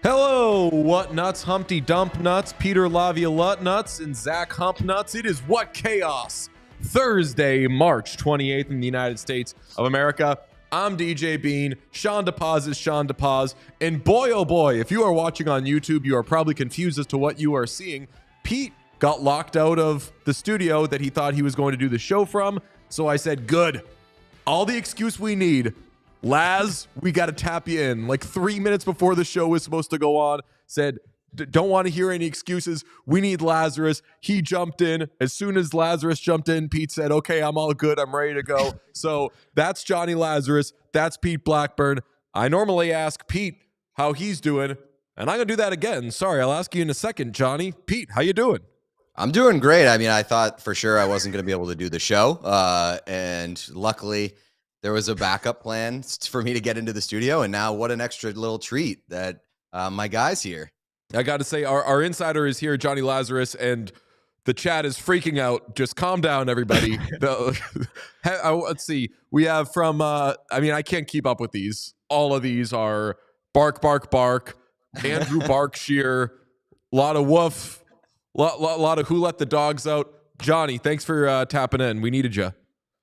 Hello, what nuts, Humpty Dump nuts, Peter Laviolette nuts, and Zach Hump nuts. It is What Chaos, Thursday, March 28th in the United States of America. I'm DJ Bean. Sean DePaz is Sean DePaz. And boy, oh boy, if you are watching on YouTube, you are probably confused as to what you are seeing. Pete got locked out of the studio that he thought he was going to do the show from. So I said, good. All the excuse we need. Laz, we got to tap you in. Like 3 minutes before the show was supposed to go on, said, don't want to hear any excuses. We need Lazarus. He jumped in. As soon as Lazarus jumped in, Pete said, okay, I'm all good. I'm ready to go. So that's Jonny Lazarus. That's Pete Blackburn. I normally ask Pete how he's doing, and I'm going to do that again. Sorry, I'll ask you in a second, Johnny. Pete, how you doing? I'm doing great. I mean, I thought for sure I wasn't going to be able to do the show, and luckily there was a backup plan for me to get into the studio, and now what an extra little treat that my guy's here. I got to say, our insider is here, Jonny Lazarus, and the chat is freaking out. Just calm down, everybody. Let's see. We have from, I can't keep up with these. All of these are bark, bark, bark, Andrew Barkshire, lot of woof, lot of who let the dogs out. Johnny, thanks for tapping in. We needed you.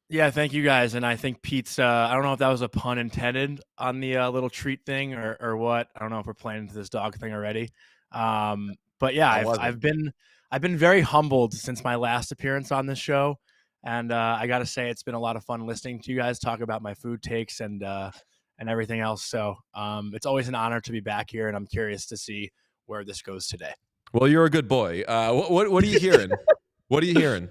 Yeah, thank you guys. And I think Pete's, I don't know if that was a pun intended on the little treat thing or what. I don't know if we're playing into this dog thing already. But yeah, I've been very humbled since my last appearance on this show. And I got to say, it's been a lot of fun listening to you guys talk about my food takes and everything else. So it's always an honor to be back here. And I'm curious to see where this goes today. Well, you're a good boy. What are you hearing? What are you hearing?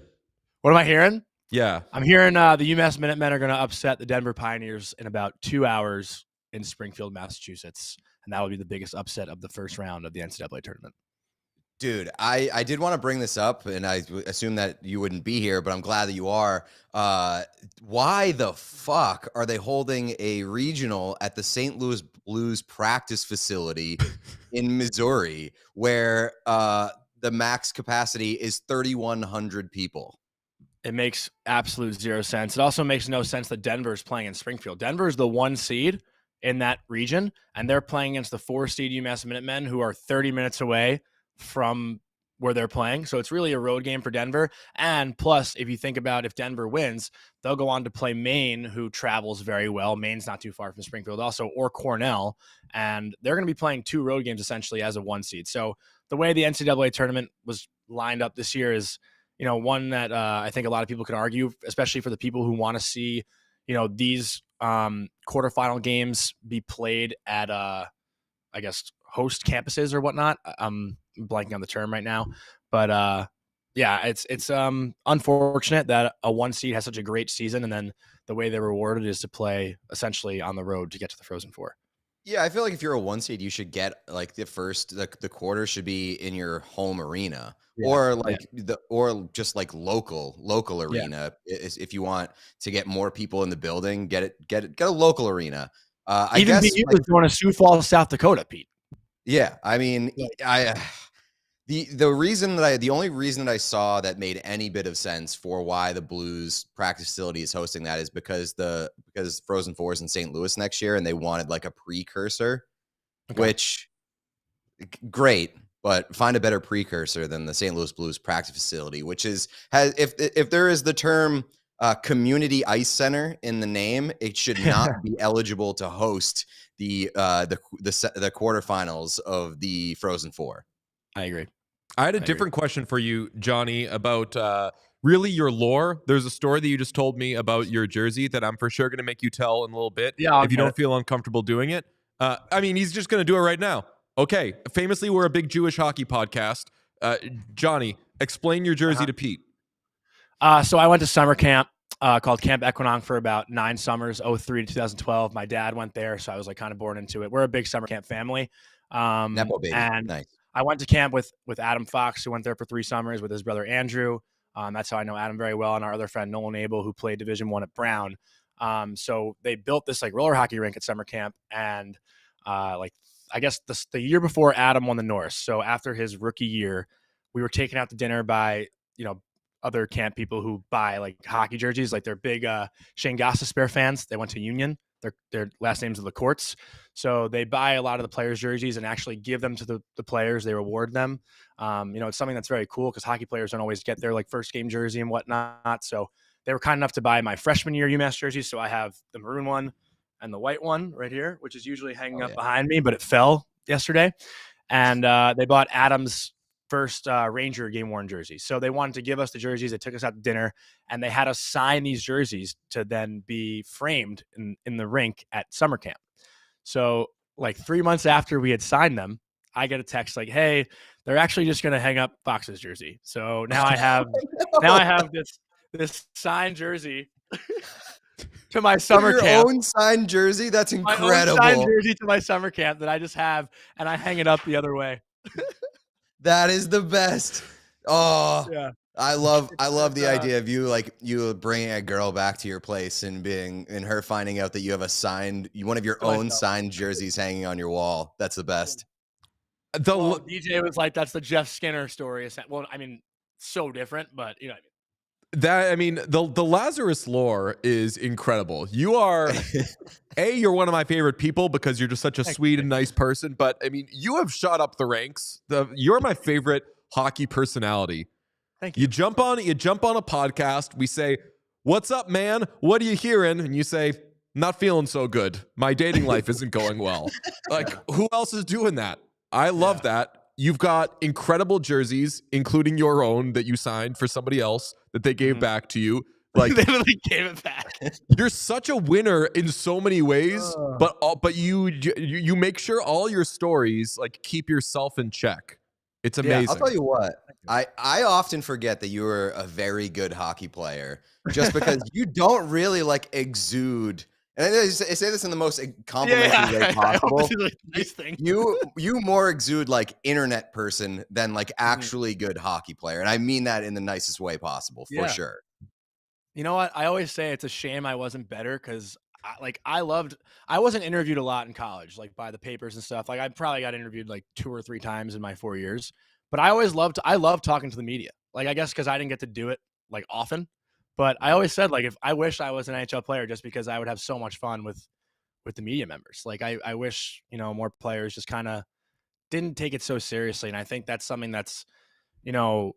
What am I hearing? Yeah. I'm hearing the UMass Minutemen are going to upset the Denver Pioneers in about 2 hours in Springfield, Massachusetts. And that will be the biggest upset of the first round of the NCAA tournament. Dude, I did want to bring this up, and I assume that you wouldn't be here, but I'm glad that you are. Why the fuck are they holding a regional at the St. Louis Blues practice facility in Missouri where the max capacity is 3,100 people? It makes absolute zero sense. It also makes no sense that Denver is playing in Springfield. Denver is the 1 seed in that region, and they're playing against the 4 seed UMass Minutemen, who are 30 minutes away from where they're playing. So it's really a road game for Denver. And plus, if you think about if Denver wins, they'll go on to play Maine, who travels very well. Maine's not too far from Springfield also, or Cornell. And they're going to be playing 2 road games essentially as a 1 seed. So the way the NCAA tournament was lined up this year is, one that I think a lot of people can argue, especially for the people who want to see, these quarterfinal games be played at, host campuses or whatnot. I'm blanking on the term right now, but it's unfortunate that a 1 seed has such a great season, and then the way they're rewarded is to play essentially on the road to get to the Frozen Four. Yeah, I feel like if you're a 1 seed, you should get like the quarter should be in your home arena. Or just like local arena. If you want to get more people in the building, get a local arena. I guess BU is going to Sioux Falls, South Dakota, Pete. Yeah, I mean, the only reason that I saw that made any bit of sense for why the Blues practice facility is hosting that is because Frozen Four is in St. Louis next year, and they wanted like a precursor, which great. But find a better precursor than the St. Louis Blues practice facility, which has if there is the term community ice center in the name, it should not be eligible to host the quarterfinals of the Frozen Four. I agree. I had a different question for you, Johnny, about really your lore. There's a story that you just told me about your jersey that I'm for sure going to make you tell in a little bit. Yeah, if you don't feel uncomfortable doing it. He's just going to do it right now. Okay, famously, we're a big Jewish hockey podcast. Johnny, Explain your jersey to Pete. So I went to summer camp called Camp Equinong for about 9 summers, 03 to 2012. My dad went there, so I was like kind of born into it. We're a big summer camp family. Nepo baby. And Nice. I went to camp with Adam Fox, who went there for 3 summers with his brother Andrew. That's how I know Adam very well, and our other friend Nolan Abel, who played Division I at Brown. So they built this like roller hockey rink at summer camp, and I guess the year before Adam won the Norse. So after his rookie year, we were taken out to dinner by other camp people who buy like hockey jerseys. Like they're big Shane Gostisbehere fans. They went to Union. Their last names are the Courts. So they buy a lot of the players' jerseys and actually give them to the players. They reward them. It's something that's very cool because hockey players don't always get their like first game jersey and whatnot. So they were kind enough to buy my freshman year UMass jersey. So I have the maroon one and the white one right here, which is usually hanging up behind me, but it fell yesterday. And they bought Adam's first Ranger game worn jersey. So they wanted to give us the jerseys. They took us out to dinner and they had us sign these jerseys to then be framed in the rink at summer camp. So like 3 months after we had signed them, I get a text like, hey, they're actually just going to hang up Fox's jersey. So now I have this signed jersey to my summer camp. Your own signed jersey? That's incredible. My own signed jersey to my summer camp that I just have, and I hang it up the other way. That is the best. Oh, yeah. I love the idea of you bringing a girl back to your place and her finding out that you have one of your own signed jerseys hanging on your wall. That's the best. DJ was like, that's the Jeff Skinner story. Well, I mean, so different, but you know what I mean. The Lazarus lore is incredible. You are you're one of my favorite people because you're just such a sweet and nice person. But I mean, you have shot up the ranks. You're my favorite hockey personality. Thank you. You jump on a podcast. We say, "What's up, man? What are you hearing?" And you say, "Not feeling so good. My dating life isn't going well." Like, who else is doing that? I love that. You've got incredible jerseys, including your own that you signed for somebody else that they gave back to you. Like they really gave it back. You're such a winner in so many ways, but you make sure all your stories like keep yourself in check. It's amazing. Yeah, I'll tell you what. I often forget that you are a very good hockey player just because you don't really like exude. And I say this in the most complimentary way possible. Nice thing. You more exude like internet person than like actually good hockey player. And I mean that in the nicest way possible, for sure. You know what? I always say it's a shame I wasn't better because I wasn't interviewed a lot in college, like by the papers and stuff. Like I probably got interviewed like 2 or 3 times in my 4 years. But I love talking to the media. Like I guess because I didn't get to do it like often. But I always said, like, if I wish I was an NHL player just because I would have so much fun with the media members. Like, I wish, more players just kind of didn't take it so seriously. And I think that's something that's, not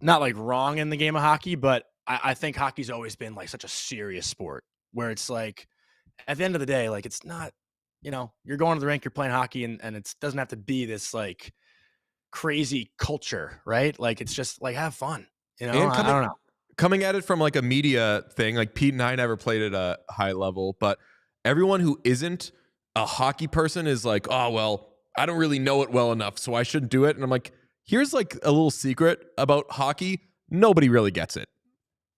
like wrong in the game of hockey, but I think hockey's always been like such a serious sport where it's like, at the end of the day, like, it's not, you're going to the rink, you're playing hockey and it doesn't have to be this like crazy culture, right? Like, it's just like, have fun, I don't know. Coming at it from like a media thing, like Pete and I never played at a high level, but everyone who isn't a hockey person is like, oh, well, I don't really know it well enough, so I shouldn't do it. And I'm like, here's like a little secret about hockey. Nobody really gets it.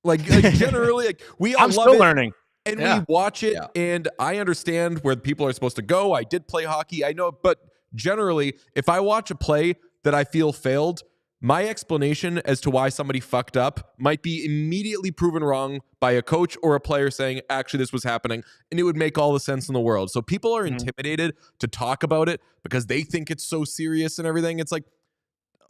Like generally, like we all I'm love still it, learning. and we watch it, and I understand where the people are supposed to go. I did play hockey. I know, but generally, if I watch a play that I feel failed, my explanation as to why somebody fucked up might be immediately proven wrong by a coach or a player saying, actually, this was happening, and it would make all the sense in the world. So people are intimidated to talk about it because they think it's so serious and everything. It's like,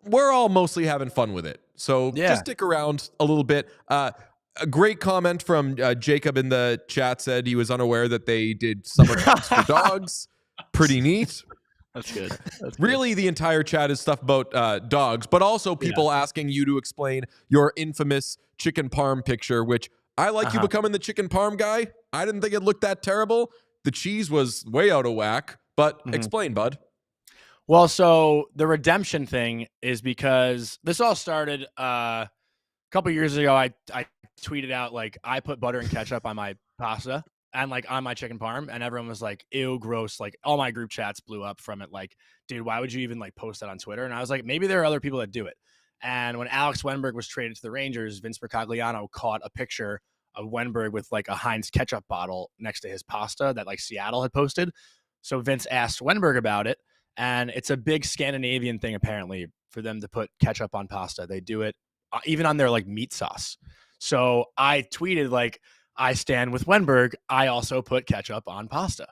we're all mostly having fun with it. So just stick around a little bit. A great comment from Jacob in the chat said he was unaware that they did summer camps for dogs. Pretty neat. That's good. Really, the entire chat is stuff about dogs, but also people asking you to explain your infamous chicken parm picture, which I like you becoming the chicken parm guy. I didn't think it looked that terrible. The cheese was way out of whack, but explain, bud. Well, so the redemption thing is because this all started a couple years ago. I tweeted out, like, I put butter and ketchup on my pasta and like on my chicken parm, and everyone was like, ew, gross. Like all my group chats blew up from it. Like, dude, why would you even like post that on Twitter? And I was like, maybe there are other people that do it. And when Alex Wenberg was traded to the Rangers, Vince Mercogliano caught a picture of Wenberg with like a Heinz ketchup bottle next to his pasta that like Seattle had posted. So Vince asked Wenberg about it. And it's a big Scandinavian thing, apparently, for them to put ketchup on pasta. They do it even on their like meat sauce. So I tweeted like, I stand with Wenberg. I also put ketchup on pasta.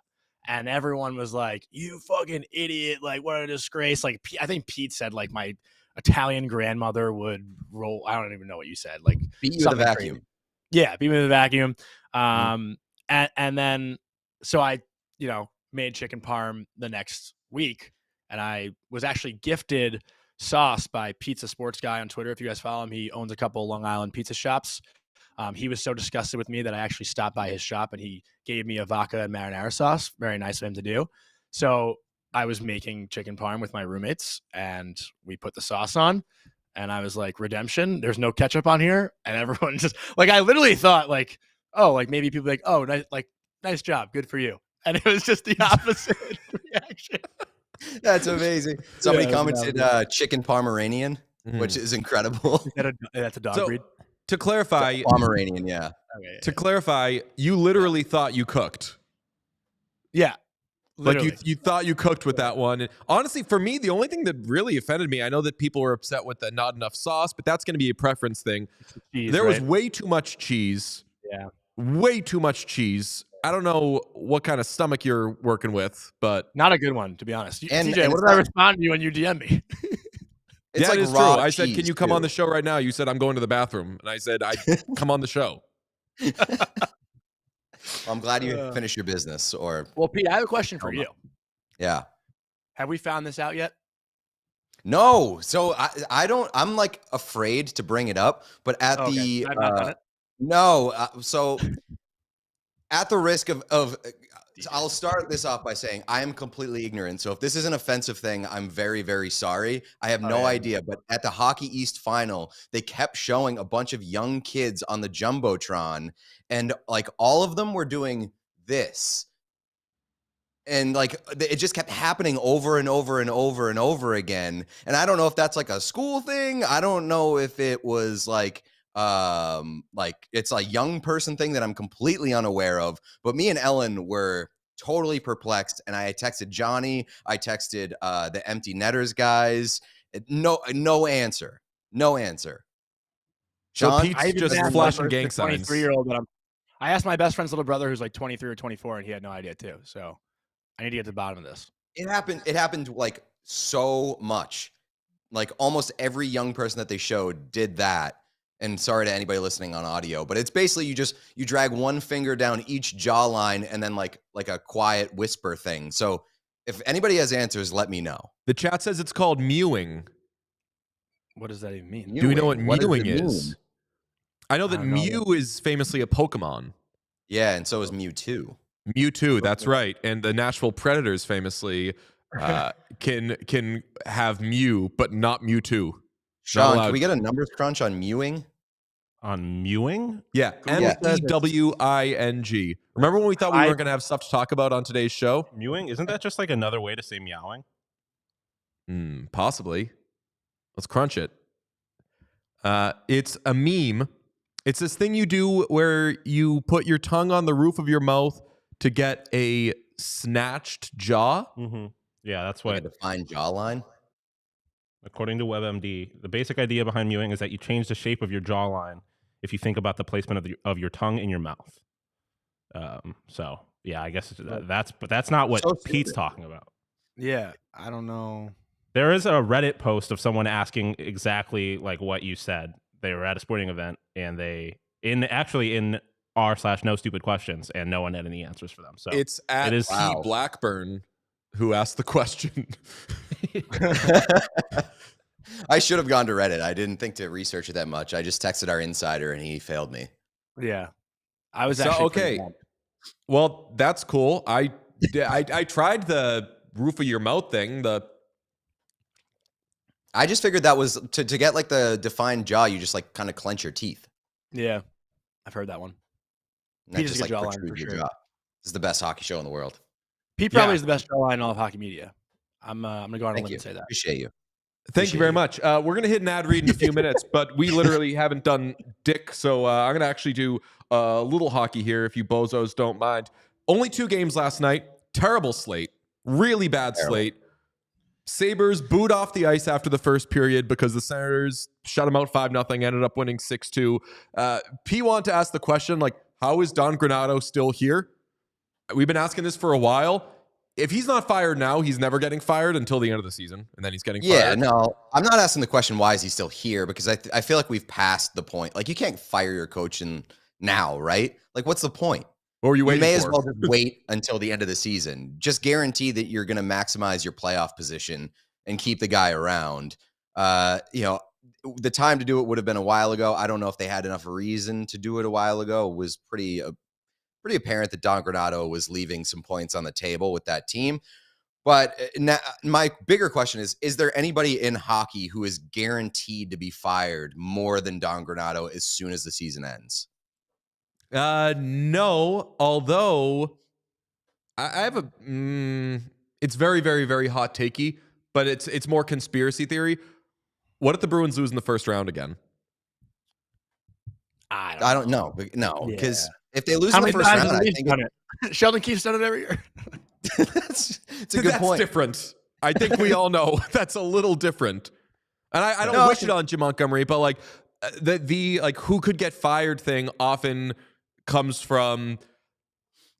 And everyone was like, you fucking idiot. Like, what a disgrace. Like, I think Pete said like my Italian grandmother would roll. I don't even know what you said. Like, beat you with a vacuum. Crazy. Yeah, beat me with a vacuum. And then, so I, made chicken parm the next week. And I was actually gifted sauce by Pizza Sports Guy on Twitter. If you guys follow him, he owns a couple Long Island pizza shops. He was so disgusted with me that I actually stopped by his shop and he gave me a vodka and marinara sauce. Very nice of him to do. So I was making chicken parm with my roommates and we put the sauce on and I was like, redemption, there's no ketchup on here. And everyone just like, I literally thought like, oh, like maybe people like, oh, nice job. Good for you. And it was just the opposite reaction. That's amazing. Somebody commented chicken Pomeranian, which is incredible. That's a dog breed. To clarify, Pomeranian, yeah. Okay, to clarify, you literally thought you cooked. Yeah. Literally. Like you thought you cooked with that one. And honestly, for me, the only thing that really offended me, I know that people were upset with the not enough sauce, but that's going to be a preference thing. Cheese, there was way too much cheese. Yeah. Way too much cheese. I don't know what kind of stomach you're working with, but not a good one, to be honest. And TJ, what did I respond to you when you DM me? It's like true. I said, can you come on the show right now? You said, I'm going to the bathroom. And I said, I come on the show. I'm glad you finished your business. Well, Pete, I have a question for you. Yeah. Have we found this out yet? No. So I'm like afraid to bring it up, but at so at the risk of I'll start this off by saying I am completely ignorant. So if this is an offensive thing, I'm very, very sorry. I have no idea. But at the Hockey East final, they kept showing a bunch of young kids on the Jumbotron, and like all of them were doing this. And like it just kept happening over and over and over and over again. And I don't know if that's like a school thing. I don't know if it was like it's a young person thing that I'm completely unaware of, but me and Ellen were totally perplexed. And I texted Johnny, I texted the Empty Netters guys. No answer. So Sean, Pete's just flashing gang signs. 23-year-old that I asked my best friend's little brother who's like 23 or 24 and he had no idea too. So I need to get to the bottom of this. It happened like so much. Like almost every young person that they showed did that. And sorry to anybody listening on audio, but it's basically you drag one finger down each jawline and then like a quiet whisper thing. So if anybody has answers, let me know. The chat says it's called mewing. What does that even mean? Do we know what mewing is? I know that Mew is famously a Pokemon. Yeah, and so is Mewtwo. Mewtwo, that's right. And the Nashville Predators famously can have Mew, but not Mewtwo. Sean, can we get a numbers crunch on mewing? On mewing? Yeah, MEWING. Remember when we thought we weren't going to have stuff to talk about on today's show? Mewing? Isn't that just like another way to say meowing? Possibly. Let's crunch it. It's a meme. It's this thing you do where you put your tongue on the roof of your mouth to get a snatched jaw. Mm-hmm. Yeah, that's what. Like a defined jawline. According to WebMD, the basic idea behind mewing is that you change the shape of your jawline if you think about the placement of your tongue in your mouth. So yeah, I guess that's not what Pete's talking about. Yeah, I don't know. There is a Reddit post of someone asking exactly like what you said. They were at a sporting event and in r/no stupid questions, and no one had any answers for them. So it's at Blackburn who asked the question. I should have gone to Reddit. I didn't think to research it that much. I just texted our insider and he failed me. Yeah. I was actually okay. Well, that's cool. I tried the roof of your mouth thing. I just figured that was to get like the defined jaw, you just like kind of clench your teeth. Yeah. I've heard that one. Pete just like protrude your jaw. This is the best hockey show in the world. Pete probably is the best jawline in all of hockey media. I'm gonna go on a limb and say that. Appreciate you. Thank you very much. We're going to hit an ad read in a few minutes, but we literally haven't done dick. So I'm going to actually do a little hockey here if you bozos don't mind. Only 2 games last night. Terrible slate. Really bad slate. Sabres booed off the ice after the first period because the Senators shut them out 5-0, ended up winning 6-2. P wanted to ask the question, like, how is Don Granato still here? We've been asking this for a while. If he's not fired now, he's never getting fired until the end of the season, and then he's getting fired. Yeah, no, I'm not asking the question, why is he still here? Because I feel like we've passed the point. Like, you can't fire your coach now, right? Like, what's the point? What were you waiting for? You may as well just wait until the end of the season. Just guarantee that you're going to maximize your playoff position and keep the guy around. The time to do it would have been a while ago. I don't know if they had enough reason to do it a while ago. It was pretty apparent that Don Granato was leaving some points on the table with that team. But now, my bigger question is there anybody in hockey who is guaranteed to be fired more than Don Granato as soon as the season ends? No, although I have it's very, very, very hot takey, but it's more conspiracy theory. What if the Bruins lose in the first round again? I don't know. No, because if they lose in the first round, I think Sheldon Keefe's done it every year. it's a good point. That's different. I think we all know that's a little different. And I don't wish it on Jim Montgomery, but like the like who could get fired thing often comes from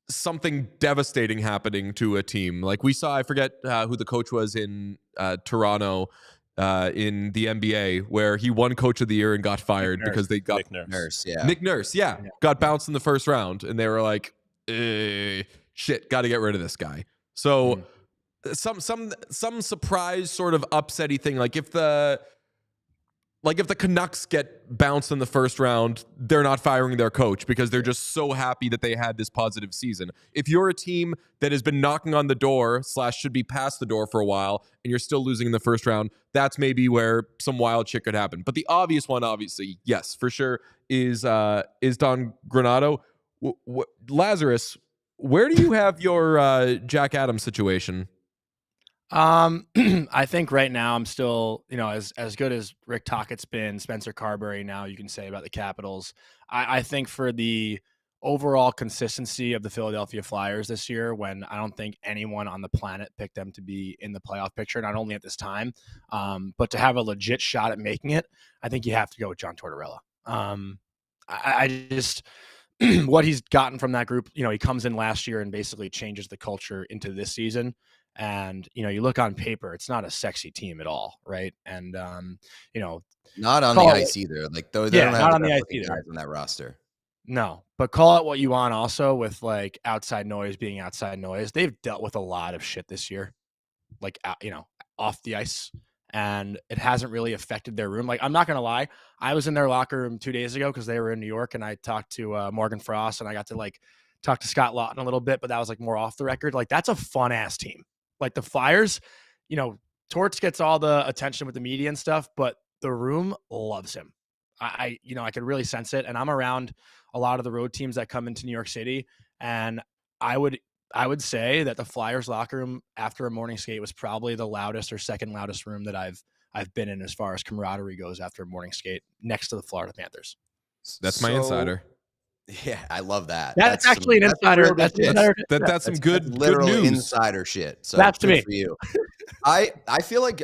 something devastating happening to a team. Like we saw, I forget who the coach was in Toronto in the NBA, where he won Coach of the Year and got fired because they got Nick Nurse. Nick Nurse, got bounced in the first round, and they were like, "Shit, got to get rid of this guy." So some surprise sort of upsetty thing, like if the Canucks get bounced in the first round, they're not firing their coach because they're just so happy that they had this positive season. If you're a team that has been knocking on the door / should be past the door for a while and you're still losing in the first round, that's maybe where some wild shit could happen. But the obvious one, obviously, yes, for sure, is Don Granato. Lazarus, where do you have your Jack Adams situation? I think right now I'm still, as good as Rick Tocchet's been, Spencer Carbery now you can say about the Capitals. I think for the overall consistency of the Philadelphia Flyers this year, when I don't think anyone on the planet picked them to be in the playoff picture, not only at this time, but to have a legit shot at making it, I think you have to go with John Tortorella. I just what he's gotten from that group, he comes in last year and basically changes the culture into this season. And, you look on paper, it's not a sexy team at all. Right. And, not on the ice either. Like, though, they don't have on the ice either. Guys on that roster. No, but call it what you want also with like outside noise being outside noise. They've dealt with a lot of shit this year, like, off the ice, and it hasn't really affected their room. Like, I'm not going to lie. I was in their locker room 2 days ago because they were in New York, and I talked to Morgan Frost, and I got to like talk to Scott Lawton a little bit, but that was like more off the record. Like, that's a fun ass team. Like the Flyers, Torts gets all the attention with the media and stuff, but the room loves him. I could really sense it. And I'm around a lot of the road teams that come into New York City. And I would say that the Flyers locker room after a morning skate was probably the loudest or second loudest room that I've been in as far as camaraderie goes after a morning skate, next to the Florida Panthers. That's my insider. Yeah, I love that. That's actually an insider. That's some good literally news. Insider shit. So that's to me. For you. I feel like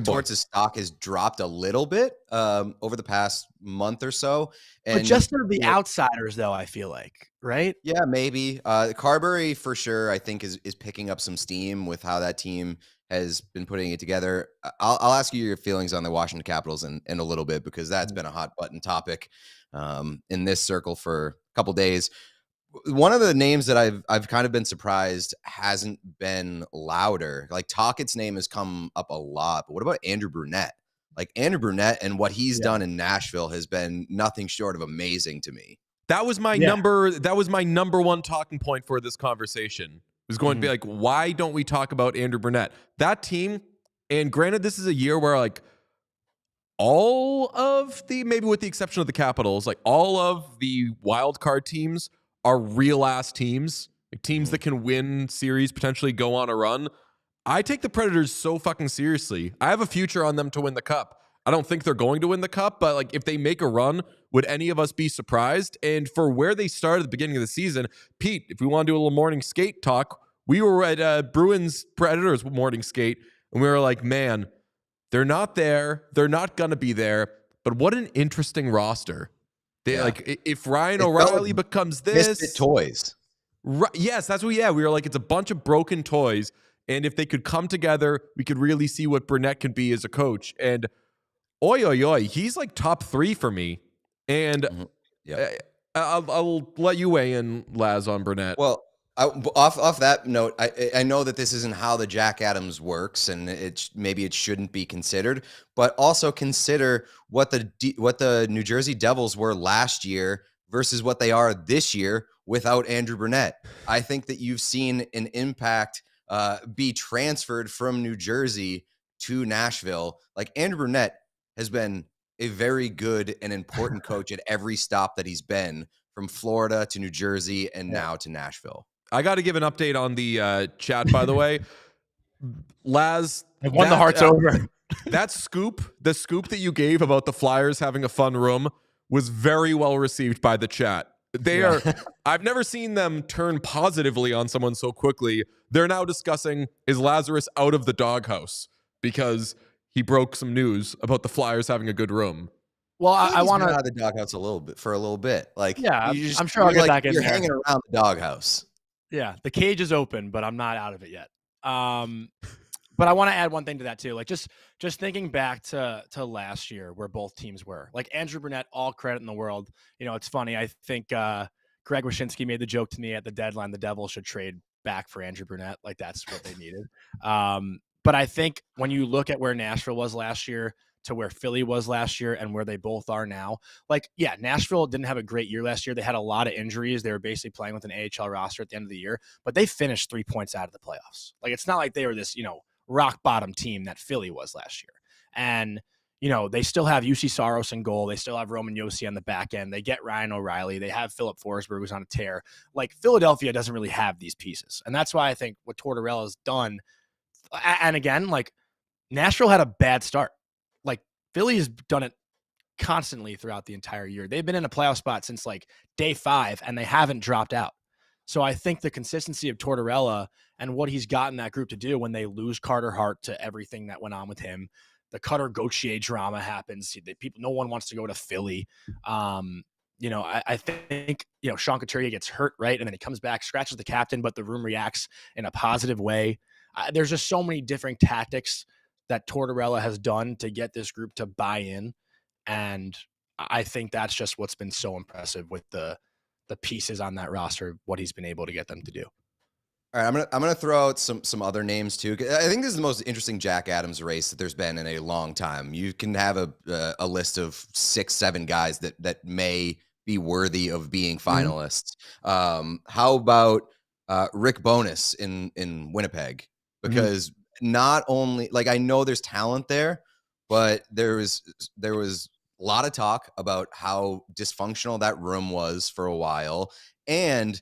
Torts' stock has dropped a little bit over the past month or so. And but just for the outsiders, though, I feel like, right? Yeah, maybe. Carbery for sure, I think is picking up some steam with how that team has been putting it together. I'll ask you your feelings on the Washington Capitals in a little bit, because that's been a hot button topic in this circle for a couple days. One of the names that I've kind of been surprised hasn't been louder. Like, Tocchet's name has come up a lot, but what about Andrew Brunette? Like, Andrew Brunette and what he's done in Nashville has been nothing short of amazing to me. That was my number one talking point for this conversation. It was going to be like, why don't we talk about Andrew Brunette? That team, and granted, this is a year where like all of the, maybe with the exception of the Capitals, like all of the wild card teams are real ass teams, like teams that can win series, potentially go on a run. I take the Predators so fucking seriously. I have a future on them to win the cup. I don't think they're going to win the cup, but like if they make a run, would any of us be surprised? And for where they started at the beginning of the season, Pete, if we want to do a little morning skate talk, we were at Bruins Predators morning skate, and we were like, man, they're not there. They're not going to be there. But what an interesting roster. They like if Ryan O'Reilly becomes this. Misfit toys. Yes, that's what, we were like, it's a bunch of broken toys. And if they could come together, we could really see what Burnett can be as a coach. And he's like top 3 for me. And I'll let you weigh in, Laz, on Burnett. Well, off that note, I know that this isn't how the Jack Adams works, and maybe it shouldn't be considered, but also consider what the New Jersey Devils were last year versus what they are this year without Andrew Burnett. I think that you've seen an impact be transferred from New Jersey to Nashville. Like Andrew Burnett has been a very good and important coach at every stop that he's been, from Florida to New Jersey and now to Nashville. I got to give an update on the chat, by the way. Laz, I won the hearts over. The scoop that you gave about the Flyers having a fun room was very well received by the chat. I've never seen them turn positively on someone so quickly. They're now discussing, is Lazarus out of the doghouse because he broke some news about the Flyers having a good room? Well, I want to out of the doghouse a little bit. Like, I'm sure I'll get back in there. You're hanging around the doghouse. Yeah, the cage is open, but I'm not out of it yet. But I want to add one thing to that too. Like just thinking back to last year where both teams were. Like Andrew Burnett, all credit in the world. You know, it's funny. I think Greg Wyshynski made the joke to me at the deadline, the Devils should trade back for Andrew Burnett. Like that's what they needed. But I think when you look at where Nashville was last year to where Philly was last year and where they both are now, like, yeah, Nashville didn't have a great year last year. They had a lot of injuries. They were basically playing with an AHL roster at the end of the year, but they finished 3 points out of the playoffs. Like, it's not like they were this, rock bottom team that Philly was last year. And, they still have UC Saros in goal. They still have Roman Josi on the back end. They get Ryan O'Reilly. They have Philip Forsberg, who's on a tear. Like, Philadelphia doesn't really have these pieces. And that's why I think what Tortorella's done, and again, like, Nashville had a bad start. Like, Philly has done it constantly throughout the entire year. They've been in a playoff spot since like day 5, and they haven't dropped out. So I think the consistency of Tortorella and what he's gotten that group to do when they lose Carter Hart to everything that went on with him, the Cutter Gauthier drama happens. No one wants to go to Philly. I think, Sean Couturier gets hurt, right? And then he comes back, scratches the captain, but the room reacts in a positive way. There's just so many different tactics that Tortorella has done to get this group to buy in. And I think that's just what's been so impressive with the pieces on that roster, what he's been able to get them to do. All right, I'm gonna throw out some other names too. I think this is the most interesting Jack Adams race that there's been in a long time. You can have a list of 6-7 guys that may be worthy of being finalists. How about Rick Bowness in Winnipeg? Because not only, like, I know there's talent there, but there was a lot of talk about how dysfunctional that room was for a while. And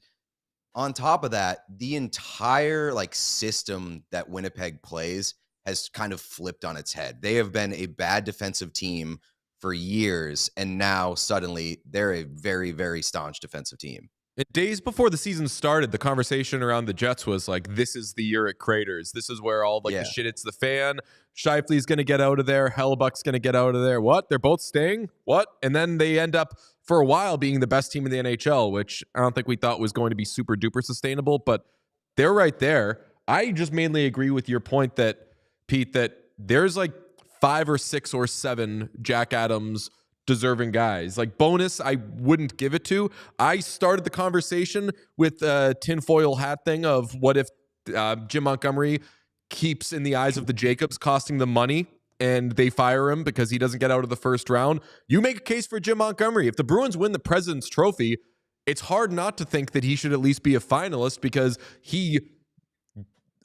on top of that, the entire system that Winnipeg plays has kind of flipped on its head. They have been a bad defensive team for years, and now suddenly they're a very, very staunch defensive team. Days before the season started, the conversation around the Jets was like, this is the year it craters. This is where all the shit hits the fan. Scheifele's going to get out of there. Hellebuck's going to get out of there. What? They're both staying? What? And then they end up, for a while, being the best team in the NHL, which I don't think we thought was going to be super duper sustainable, but they're right there. I just mainly agree with your point that, Pete, that there's 5 or 6 or 7 Jack Adams deserving guys. Like Bonus, I wouldn't give it to. I started the conversation with the tinfoil hat thing of what if Jim Montgomery keeps, in the eyes of the Jacobs, costing them money and they fire him because he doesn't get out of the first round. You make a case for Jim Montgomery. If the Bruins win the President's Trophy, it's hard not to think that he should at least be a finalist because he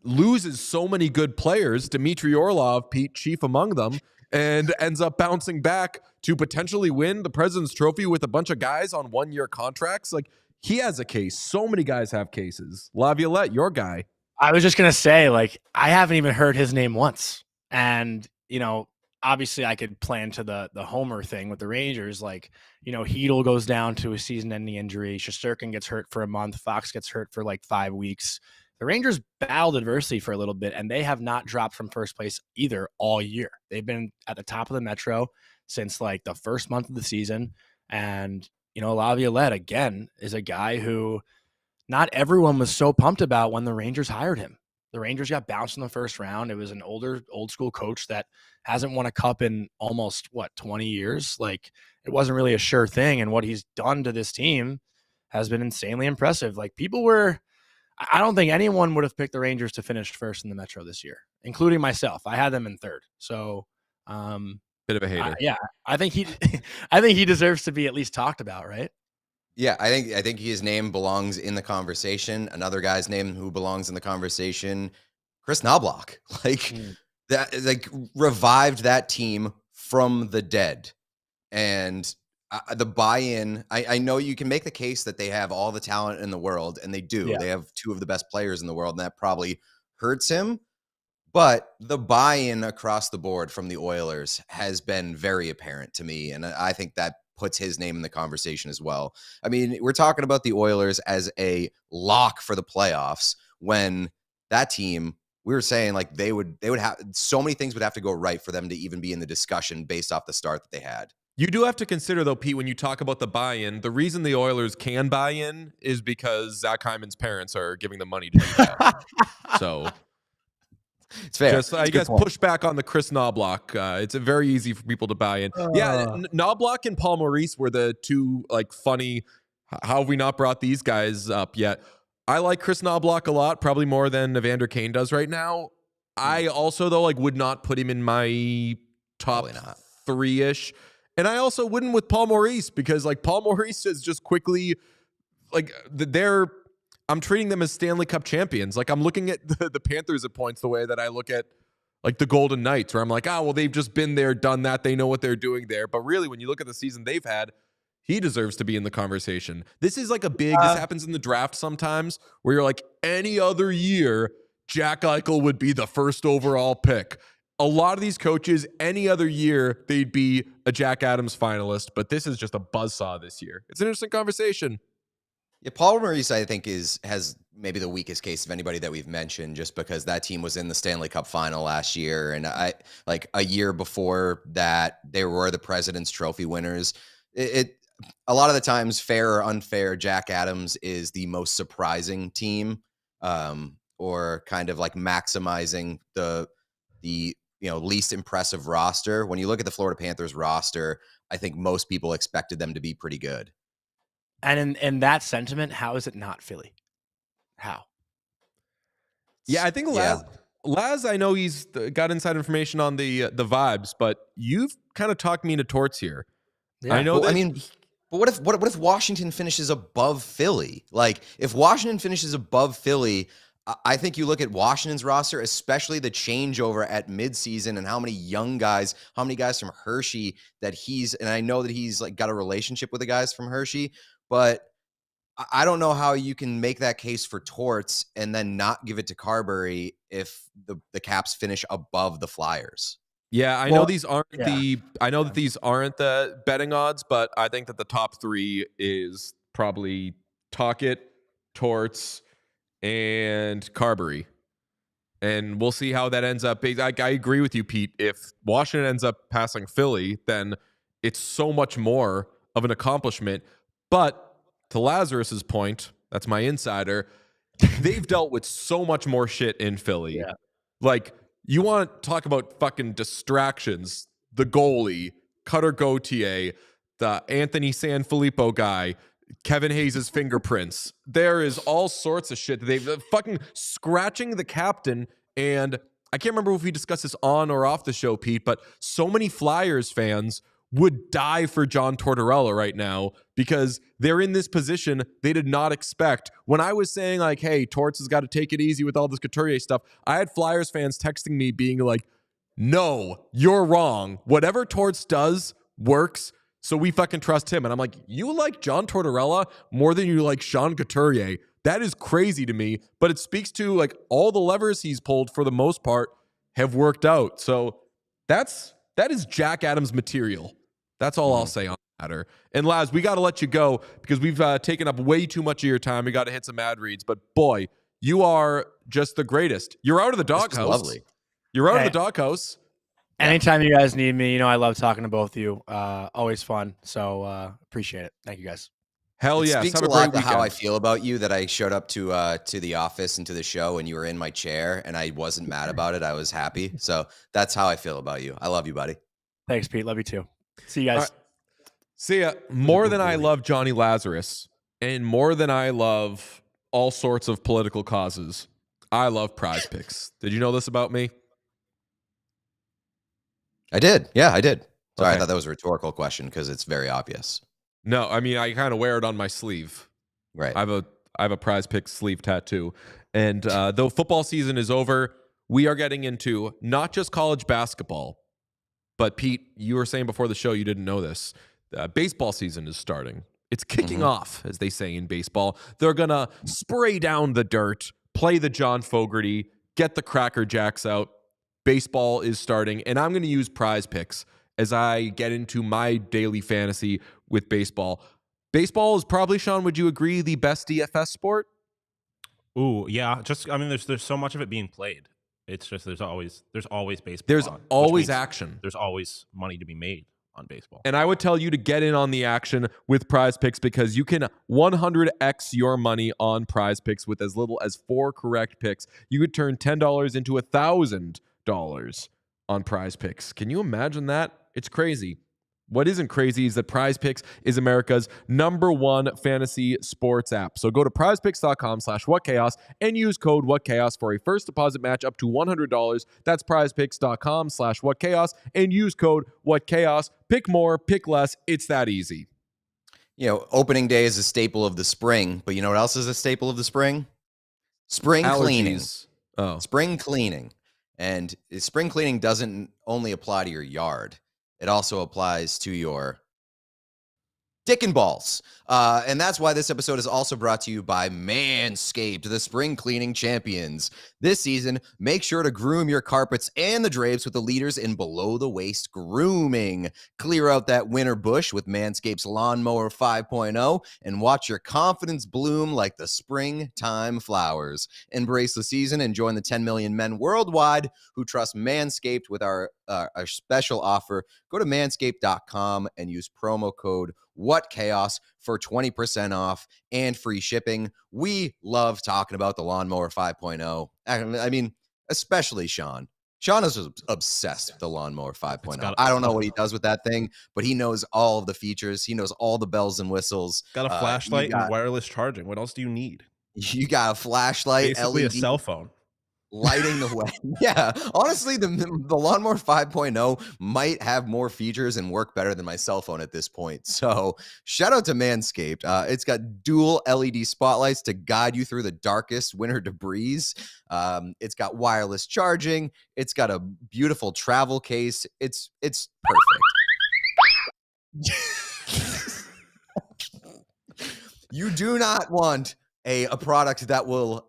loses so many good players, Dmitry Orlov, Pete, chief among them, and ends up bouncing back to potentially win the President's Trophy with a bunch of guys on 1-year contracts. Like, he has a case. So many guys have cases. Laviolette, your guy. I was just going to say, like, I haven't even heard his name once. And, you know, obviously I could plan to the Homer thing with the Rangers. Like, you know, Hedl goes down to a season-ending injury. Shesterkin gets hurt for a month. Fox gets hurt for like 5 weeks. The Rangers battled adversity for a little bit, and they have not dropped from first place either all year. They've been at the top of the Metro since like the first month of the season. And, you know, Laviolette, again, is a guy who not everyone was so pumped about when the Rangers hired him. The Rangers got bounced in the first round. It was an old school coach that hasn't won a cup in almost 20 years. Like, it wasn't really a sure thing. And what he's done to this team has been insanely impressive. Like, I don't think anyone would have picked the Rangers to finish first in the Metro this year, including myself. I had them in third. So, bit of a hater. Yeah, I think he deserves to be at least talked about, right? Yeah, I think his name belongs in the conversation. Another guy's name who belongs in the conversation, Chris Knobloch. Like revived that team from the dead. And the buy-in, I know you can make the case that they have all the talent in the world, and they do. Yeah. They have 2 of the best players in the world, and that probably hurts him. But the buy-in across the board from the Oilers has been very apparent to me, and I think that puts his name in the conversation as well. I mean, we're talking about the Oilers as a lock for the playoffs when that team, we were saying like they would have so many things would have to go right for them to even be in the discussion based off the start that they had. You do have to consider, though, Pete, when you talk about the buy-in, the reason the Oilers can buy in is because Zach Hyman's parents are giving them money to do that. So it's fair. Just, I guess, push back on the Chris Knobloch. It's very easy for people to buy in. Yeah, Knobloch and Paul Maurice were the 2 like funny. How have we not brought these guys up yet? I like Chris Knobloch a lot, probably more than Evander Kane does right now. I also, though, like would not put him in my top 3-ish. And I also wouldn't with Paul Maurice because like Paul Maurice is just quickly like I'm treating them as Stanley Cup champions. Like I'm looking at the Panthers at points the way that I look at like the Golden Knights, where I'm like, well, they've just been there, done that. They know what they're doing there. But really, when you look at the season they've had, he deserves to be in the conversation. This is like this happens in the draft sometimes where you're like, any other year, Jack Eichel would be the first overall pick. A lot of these coaches, any other year, they'd be a Jack Adams finalist. But this is just a buzzsaw this year. It's an interesting conversation. Yeah, Paul Maurice, I think, has maybe the weakest case of anybody that we've mentioned, just because that team was in the Stanley Cup final last year, and a year before that, they were the President's Trophy winners. A lot of the times, fair or unfair, Jack Adams is the most surprising team, or kind of like maximizing the least impressive roster. When you look at the Florida Panthers roster, I think most people expected them to be pretty good. And in that sentiment, how is it not Philly? How? Yeah, I think Laz, I know he's got inside information on the vibes, but you've kind of talked me into Torts here. Yeah. I know. But what if Washington finishes above Philly? Like, if Washington finishes above Philly, I think you look at Washington's roster, especially the changeover at midseason and how many guys from Hershey and I know that he's like got a relationship with the guys from Hershey, but I don't know how you can make that case for Torts and then not give it to Carbery if the Caps finish above the Flyers. Yeah, I know these aren't that these aren't the betting odds, but I think that the top 3 is probably Tocchet, Torts, and Carbery. And we'll see how that ends up. I agree with you, Pete. If Washington ends up passing Philly, then it's so much more of an accomplishment. But to Lazarus's point, that's my insider, they've dealt with so much more shit in Philly. Yeah. Like, you want to talk about fucking distractions, the goalie, Cutter Gauthier, the Anthony Sanfilippo guy, Kevin Hayes' fingerprints. There is all sorts of shit. They've fucking scratching the captain. And I can't remember if we discussed this on or off the show, Pete, but so many Flyers fans would die for John Tortorella right now because they're in this position they did not expect. When I was saying like, hey, Torts has got to take it easy with all this Couturier stuff, I had Flyers fans texting me being like, no, you're wrong. Whatever Torts does works, so we fucking trust him. And I'm like, you like John Tortorella more than you like Sean Couturier. That is crazy to me, but it speaks to like all the levers he's pulled for the most part have worked out. So that is Jack Adams material. That's all I'll say on the matter. And Laz, we got to let you go because we've taken up way too much of your time. We got to hit some ad reads, but boy, you are just the greatest. You're out of the doghouse. Lovely. You're out of the doghouse. Anytime you guys need me, I love talking to both of you. Always fun. So appreciate it. Thank you guys. Hell it yes. Speaks Have a a lot great to how I weekend. feel about you that I showed up to the office and to the show and you were in my chair and I wasn't mad about it. I was happy. So that's how I feel about you. I love you, buddy. Thanks, Pete. Love you too. See you guys. Right. See ya. More than I love Jonny Lazarus and more than I love all sorts of political causes, I love Prize Picks. Did you know this about me? I did. Yeah, I did. Sorry, Okay. I thought that was a rhetorical question because it's very obvious. No, I mean, I kind of wear it on my sleeve. Right. I have a Prize Picks sleeve tattoo. And though football season is over, we are getting into not just college basketball, but Pete, you were saying before the show you didn't know this. Baseball season is starting. It's kicking off, as they say in baseball. They're going to spray down the dirt, play the John Fogerty, get the Cracker Jacks out. Baseball is starting, and I'm going to use Prize Picks as I get into my daily fantasy with baseball. Baseball is probably, Sean, would you agree, the best DFS sport? Ooh, yeah. Just there's so much of it being played. It's just there's always baseball. There's on, always which means action. There's always money to be made on baseball. And I would tell you to get in on the action with Prize Picks because you can 100x your money on Prize Picks with as little as 4 correct picks. You could turn $10 into $1,000 on Prize Picks. Can you imagine that? It's crazy. What isn't crazy is that Prize Picks is America's #1 fantasy sports app. So go to prizepicks.com/whatchaos and use code whatchaos for a first deposit match up to $100. That's prizepicks.com/whatchaos and use code whatchaos. Pick more, pick less. It's that easy. You know, opening day is a staple of the spring, but you know what else is a staple of the spring? Spring cleaning. Oh. Spring cleaning. And spring cleaning doesn't only apply to your yard. It also applies to your dick and balls. And that's why this episode is also brought to you by Manscaped, the spring cleaning champions. This season, make sure to groom your carpets and the drapes with the leaders in below-the-waist grooming. Clear out that winter bush with Manscaped's Lawnmower 5.0 and watch your confidence bloom like the springtime flowers. Embrace the season and join the 10 million men worldwide who trust Manscaped with our special offer. Go to manscaped.com and use promo code WhatChaos for 20% off and free shipping. We love talking about the Lawnmower 5.0. I mean, especially Sean. Sean is obsessed with the Lawnmower 5.0. I don't know what he does with that thing, but he knows all of the features. He knows all the bells and whistles. Got a flashlight and wireless charging. What else do you need? You got a flashlight, basically LED. A cell phone. Lighting the way. Yeah. Honestly, the Lawnmower 5.0 might have more features and work better than my cell phone at this point. So shout out to Manscaped. It's got dual LED spotlights to guide you through the darkest winter debris. It's got wireless charging. It's got a beautiful travel case. It's perfect. You do not want a product that will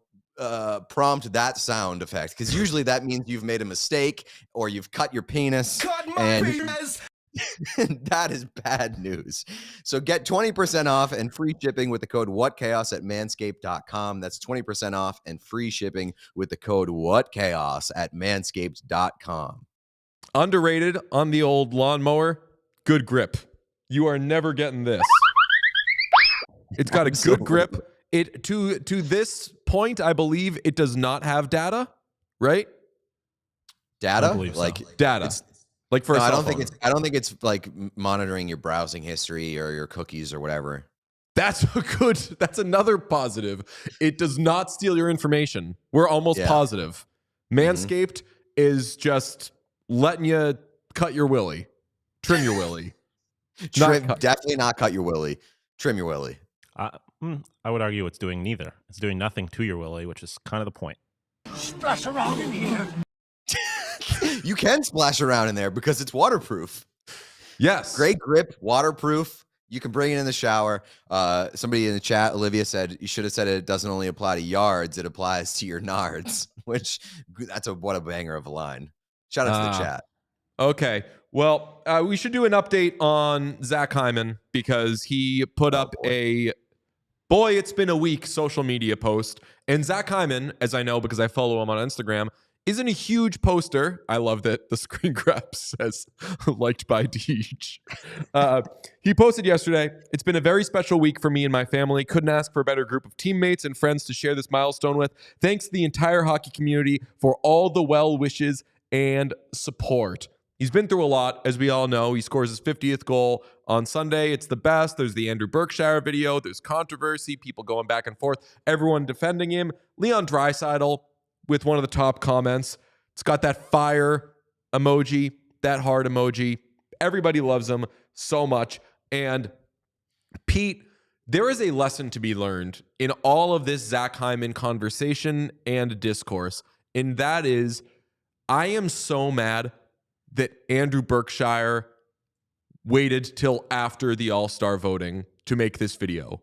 prompt that sound effect, because usually that means you've made a mistake or you've cut your penis. Penis. That is bad news. So get 20% off and free shipping with the code WhatChaos at manscaped.com. That's 20% off and free shipping with the code WhatChaos at manscaped.com. Underrated on the old lawnmower, good grip. You are never getting this. It's got a good grip. It to this point, I believe it does not have data, right? Data? Like data. Like for I don't think it's like monitoring your browsing history or your cookies or whatever. That's another positive. It does not steal your information. We're almost positive. Manscaped is just letting you cut your willy. Trim your willy. Definitely not cut your willy. Trim your willy. I would argue it's doing neither. It's doing nothing to your willy, which is kind of the point. Splash around in here. You can splash around in there because it's waterproof. Yes. Great grip, waterproof. You can bring it in the shower. Somebody in the chat, Olivia, said you should have said it doesn't only apply to yards, it applies to your nards, which what a banger of a line. Shout out to the chat. Okay. Well, we should do an update on Zach Hyman because he put up it's been a week social media post. And Zach Hyman, as I know because I follow him on Instagram, isn't a huge poster. I love that the screen grab says liked by Deej. He posted yesterday, "It's been a very special week for me and my family. Couldn't ask for a better group of teammates and friends to share this milestone with. Thanks to the entire hockey community for all the well wishes and support." He's been through a lot, as we all know. He scores his 50th goal on Sunday. It's the best. There's the Andrew Berkshire video. There's controversy, people going back and forth, everyone defending him. Leon Draisaitl with one of the top comments. It's got that fire emoji, that heart emoji. Everybody loves him so much. And Pete, there is a lesson to be learned in all of this Zach Hyman conversation and discourse. And that is, I am so mad that Andrew Berkshire waited till after the All-Star voting to make this video.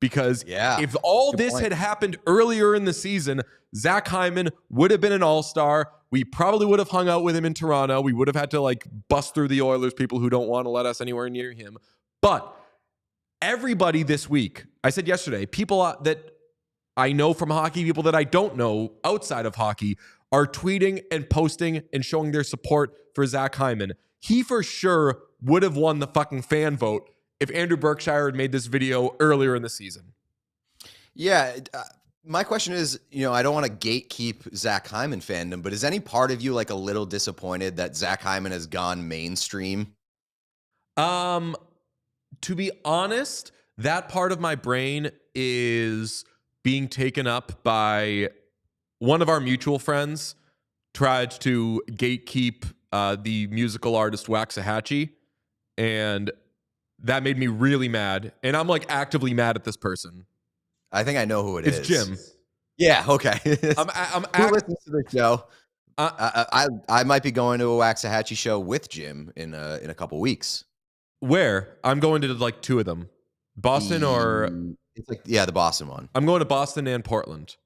Because if all this had happened earlier in the season, Zach Hyman would have been an All-Star. We probably would have hung out with him in Toronto. We would have had to bust through the Oilers, people who don't want to let us anywhere near him. But everybody this week, I said yesterday, people that I know from hockey, people that I don't know outside of hockey, are tweeting and posting and showing their support for Zach Hyman. He for sure would have won the fucking fan vote if Andrew Berkshire had made this video earlier in the season. Yeah. My question is, I don't want to gatekeep Zach Hyman fandom, but is any part of you a little disappointed that Zach Hyman has gone mainstream? To be honest, that part of my brain is being taken up by one of our mutual friends tried to gatekeep the musical artist Waxahachie, and that made me really mad. And I'm actively mad at this person. I think I know who it is. It's Jim. Yeah, okay. Who listens to the show? I might be going to a Waxahachie show with Jim in a couple weeks. Where? I'm going to two of them. Boston it's the Boston one. I'm going to Boston and Portland.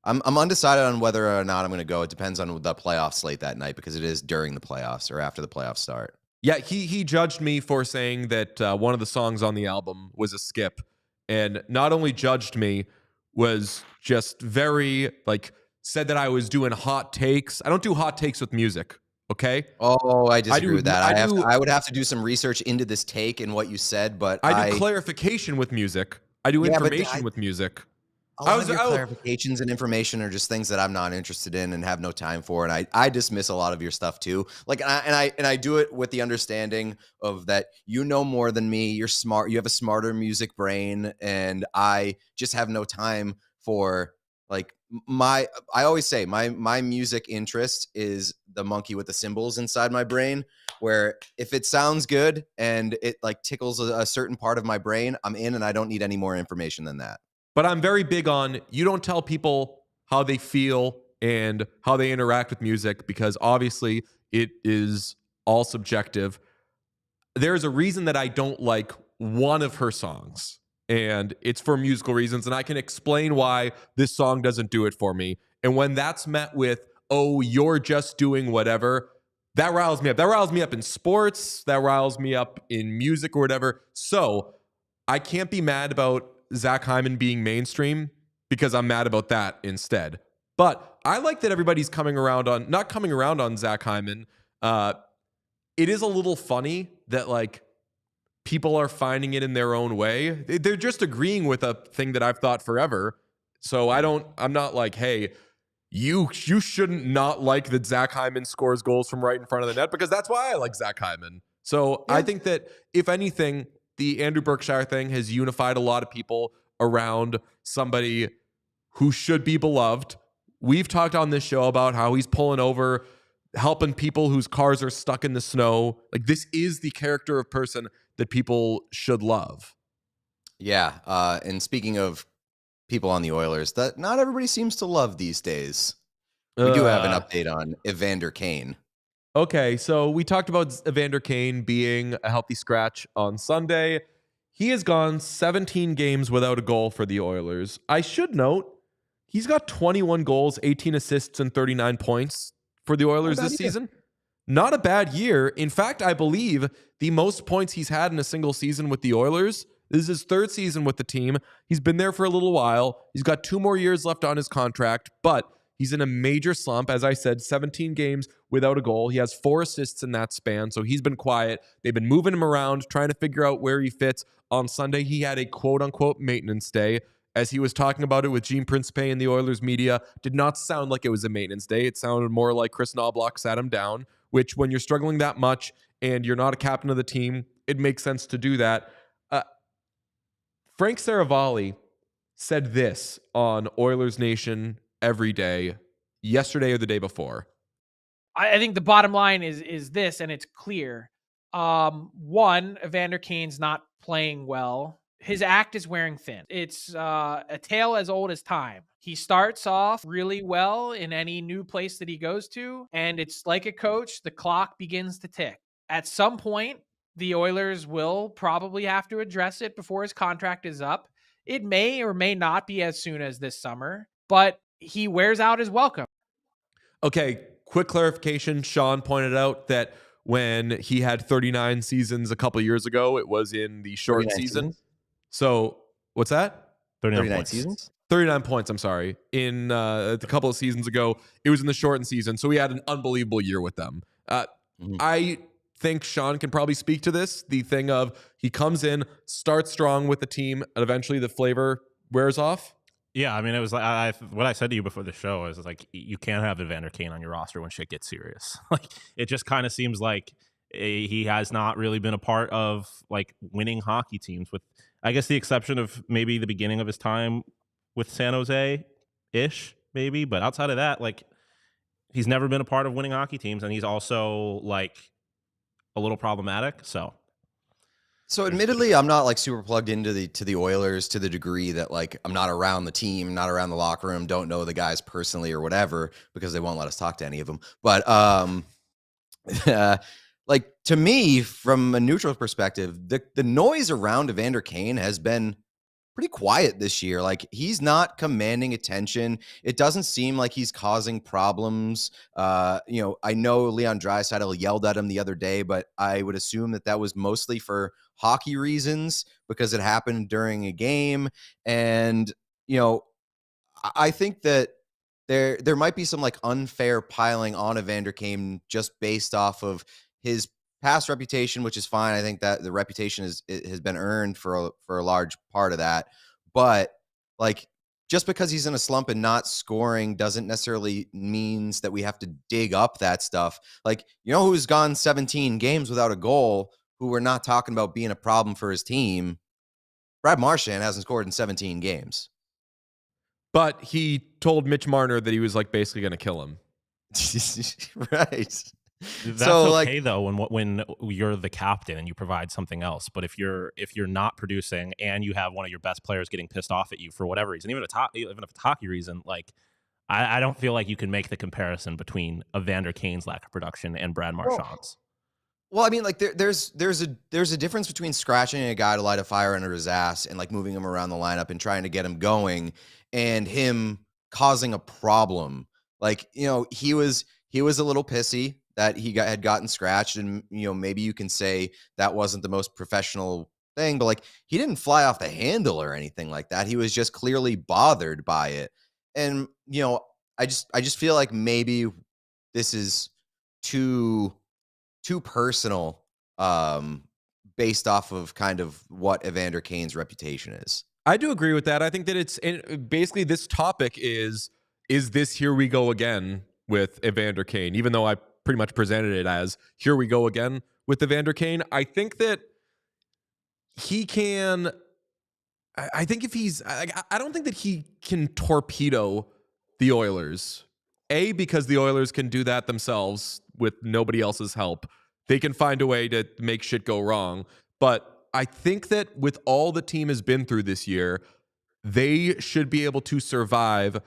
I'm undecided on whether or not I'm going to go. It depends on the playoff slate that night because it is during the playoffs or after the playoffs start. Yeah, he judged me for saying that one of the songs on the album was a skip. And not only judged me, was just very, said that I was doing hot takes. I don't do hot takes with music, okay? Oh, I disagree with that. I would have to do some research into this take and what you said, but I do clarification with music. I do information with music. A lot of your clarifications and information are just things that I'm not interested in and have no time for, and I dismiss a lot of your stuff too. And I do it with the understanding of that you know more than me. You're smart. You have a smarter music brain, and I just have no time for I always say my music interest is the monkey with the cymbals inside my brain, where if it sounds good and it tickles a certain part of my brain, I'm in, and I don't need any more information than that. But I'm very big on, you don't tell people how they feel and how they interact with music, because obviously it is all subjective. There's a reason that I don't like one of her songs, and it's for musical reasons, and I can explain why this song doesn't do it for me. And when that's met with, oh, you're just doing whatever, that riles me up. That riles me up in sports. That riles me up in music or whatever. So I can't be mad about Zach Hyman being mainstream because I'm mad about that instead. But I like that everybody's not coming around on Zach Hyman. It is a little funny that people are finding it in their own way. They're just agreeing with a thing that I've thought forever. So I'm not hey, you shouldn't not like that Zach Hyman scores goals from right in front of the net, because that's why I like Zach Hyman. So yeah. I think that if anything, the Andrew Berkshire thing has unified a lot of people around somebody who should be beloved. We've talked on this show about how he's pulling over, helping people whose cars are stuck in the snow. This is the character of person that people should love. Yeah. And speaking of people on the Oilers that not everybody seems to love these days, we do have an update on Evander Kane. Okay, so we talked about Evander Kane being a healthy scratch on Sunday. He has gone 17 games without a goal for the Oilers. I should note, he's got 21 goals, 18 assists, and 39 points for the Oilers this season. Not a bad year. In fact, I believe the most points he's had in a single season with the Oilers. This is his third season with the team. He's been there for a little while. He's got 2 more years left on his contract, but he's in a major slump. As I said, 17 games without a goal. He has 4 assists in that span, so he's been quiet. They've been moving him around, trying to figure out where he fits. On Sunday, he had a quote-unquote maintenance day. As he was talking about it with Gene Principe and the Oilers media, did not sound like it was a maintenance day. It sounded more like Chris Knobloch sat him down, which when you're struggling that much and you're not a captain of the team, it makes sense to do that. Frank Saravalli said this on Oilers Nation every day, yesterday or the day before. I think the bottom line is this, and it's clear. One, Evander Kane's not playing well. His act is wearing thin. It's a tale as old as time. He starts off really well in any new place that he goes to, and it's like a coach, the clock begins to tick. At some point, the Oilers will probably have to address it before his contract is up. It may or may not be as soon as this summer, but he wears out his welcome. Okay, quick clarification. Sean pointed out that when he had 39 seasons a couple years ago, it was in the short season. Seasons? So what's that? 39 points. seasons? 39 points, I'm sorry. In a couple of seasons ago, it was in the shortened season. So he had an unbelievable year with them. I think Sean can probably speak to this. The thing of he comes in, starts strong with the team, and eventually the flavor wears off. Yeah, I mean, it was like what I said to you before the show is like you can't have Evander Kane on your roster when shit gets serious. Like it just kind of seems like he has not really been a part of like winning hockey teams, with I guess the exception of maybe the beginning of his time with San Jose ish, maybe. But outside of that, like he's never been a part of winning hockey teams, and he's also like a little problematic. So admittedly, I'm not like super plugged into the Oilers to the degree that like I'm not around the team, not around the locker room, don't know the guys personally or whatever, because they won't let us talk to any of them. But like to me, from a neutral perspective, the noise around Evander Kane has been pretty quiet this year. Like he's not commanding attention. It doesn't seem like he's causing problems. I know Leon Draisaitl yelled at him the other day, but I would assume that was mostly for hockey reasons because it happened during a game. And, I think that there might be some like unfair piling on Evander Kane just based off of his past reputation, which is fine. I think that the reputation has been earned for a large part of that. But like, just because he's in a slump and not scoring doesn't necessarily means that we have to dig up that stuff. Like, who's gone 17 games without a goal, who we're not talking about being a problem for his team? Brad Marchand hasn't scored in 17 games. But he told Mitch Marner that he was like basically going to kill him. Right. That's so, okay though when you're the captain and you provide something else. But if you're not producing and you have one of your best players getting pissed off at you for whatever reason, even if it's hockey reason, like I don't feel like you can make the comparison between Evander Kane's lack of production and Brad Marchand's. Well, I mean, like there's a difference between scratching a guy to light a fire under his ass and like moving him around the lineup and trying to get him going, and him causing a problem. Like, he was a little pissy that he had gotten scratched, and maybe you can say that wasn't the most professional thing, but like he didn't fly off the handle or anything like that. He was just clearly bothered by it. And I just feel like maybe this is too personal based off of kind of what Evander Kane's reputation is. I do agree with that. I think that it's basically this topic is this here we go again with Evander Kane, even though I pretty much presented it as here we go again with Evander Kane. I think that he can, I think if he's, I don't think that he can torpedo the Oilers. Because the Oilers can do that themselves with nobody else's help. They can find a way to make shit go wrong. But I think that with all the team has been through this year, they should be able to survive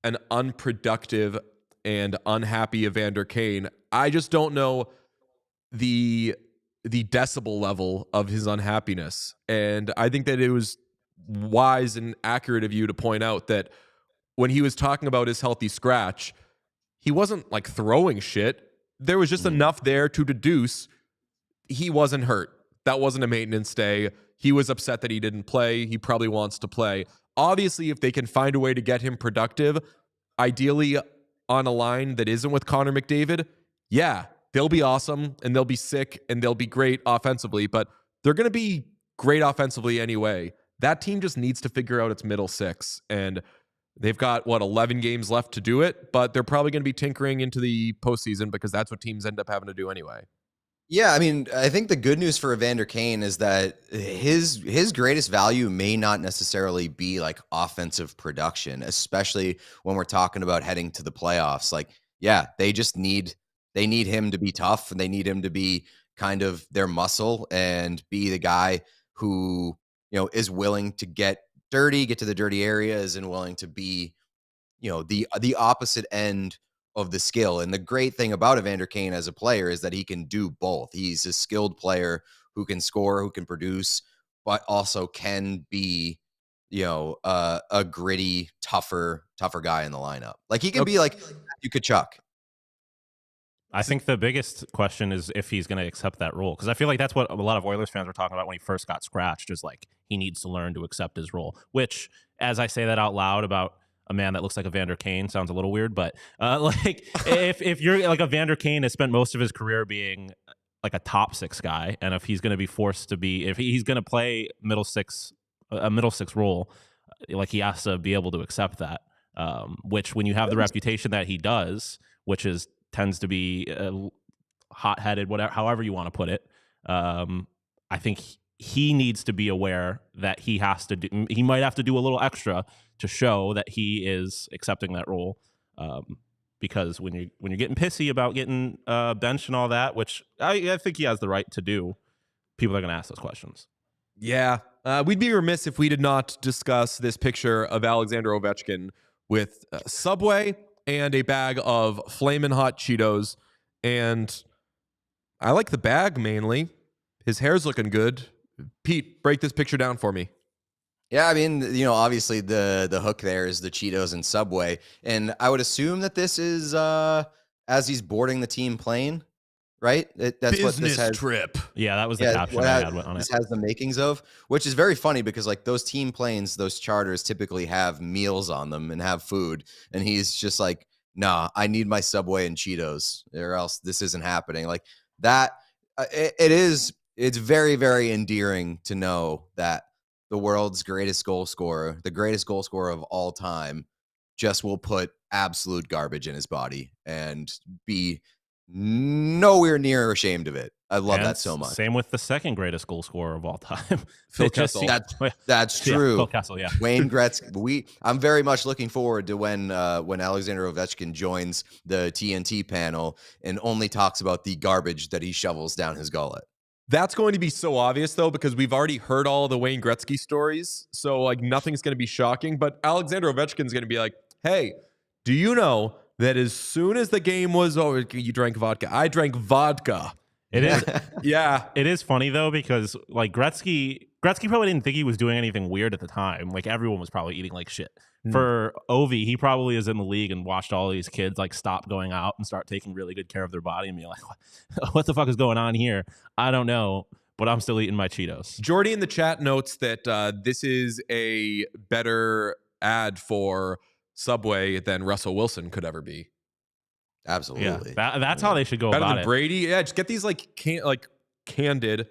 an unproductive and unhappy Evander Kane. I just don't know the the decibel level of his unhappiness. And I think that it was wise and accurate of you to point out that when he was talking about his healthy scratch, he wasn't like throwing shit. There was just enough there to deduce he wasn't hurt. That wasn't a maintenance day. He was upset that he didn't play. He probably wants to play. Obviously, if they can find a way to get him productive, ideally on a line that isn't with Connor McDavid, yeah, they'll be awesome and they'll be sick and they'll be great offensively, but they're going to be great offensively anyway. That team just needs to figure out its middle six, and they've got, 11 games left to do it, but they're probably going to be tinkering into the postseason because that's what teams end up having to do anyway. Yeah, I mean, I think the good news for Evander Kane is that his greatest value may not necessarily be like offensive production, especially when we're talking about heading to the playoffs. Like, yeah, they need him to be tough, and they need him to be kind of their muscle and be the guy who, is willing to get to the dirty areas and willing to be, the opposite end of the skill. And the great thing about Evander Kane as a player is that he can do both. He's a skilled player who can score, who can produce, but also can be, a gritty, tougher guy in the lineup. Like he can be like you could Chuck. I think the biggest question is if he's going to accept that role, because I feel like that's what a lot of Oilers fans were talking about when he first got scratched, is like he needs to learn to accept his role, which, as I say that out loud about a man that looks like Evander Kane, sounds a little weird, but like if you're like Evander Kane has spent most of his career being like a top six guy, and if he's going to be forced to be, if he's going to play a middle six role, like he has to be able to accept that, which when you have the reputation that he does, which tends to be hot-headed, whatever, however you want to put it, I think he needs to be aware that he might have to do a little extra to show that he is accepting that role, because when you're getting pissy about getting benched and all that, which I think he has the right to do, people are going to ask those questions. Yeah, we'd be remiss if we did not discuss this picture of Alexander Ovechkin with Subway and a bag of Flamin Hot Cheetos. And I like the bag mainly. His hair's looking good. Pete, break this picture down for me. Yeah, I mean, obviously the hook there is the Cheetos and Subway. And I would assume that this is as he's boarding the team plane, right? That's Business what this has. Trip. Yeah, that was the caption I had on it. This has the makings of, which is very funny because like those team planes, those charters typically have meals on them and have food. And he's just like, nah, I need my Subway and Cheetos or else this isn't happening. Like that, it's very, very endearing to know that the world's greatest goal scorer, the greatest goal scorer of all time, just will put absolute garbage in his body and be nowhere near ashamed of it. I love that so much. Same with the second greatest goal scorer of all time, Phil Kessel. That's true. Yeah, Phil Kessel, yeah. Wayne Gretzky. I'm very much looking forward to when Alexander Ovechkin joins the TNT panel and only talks about the garbage that he shovels down his gullet. That's going to be so obvious, though, because we've already heard all the Wayne Gretzky stories. So, like, nothing's going to be shocking. But Alexander Ovechkin's going to be like, hey, do you know that as soon as the game was over, you drank vodka? I drank vodka. It is. Yeah. It is funny, though, because, like, Gretzky probably didn't think he was doing anything weird at the time. Like, everyone was probably eating like shit. For Ovi, he probably is in the league and watched all these kids like stop going out and start taking really good care of their body and be like, what the fuck is going on here? I don't know, but I'm still eating my Cheetos. Jordy in the chat notes that this is a better ad for Subway than Russell Wilson could ever be. Absolutely. Yeah, that's how they should go better about than it. Brady. Yeah, just get these candid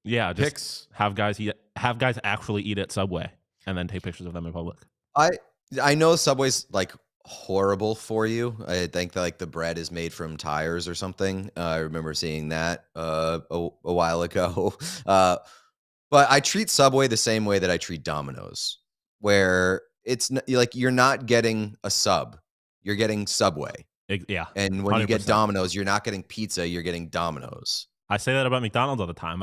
just picks. Have guys actually eat at Subway and then take pictures of them in public. I know Subway's like horrible for you. I think that like the bread is made from tires or something. I remember seeing that a while ago. But I treat Subway the same way that I treat Domino's, where it's like you're not getting a sub, you're getting Subway. Yeah. And when 100%. you get Domino's, you're not getting pizza, you're getting Domino's. I say that about McDonald's all the time.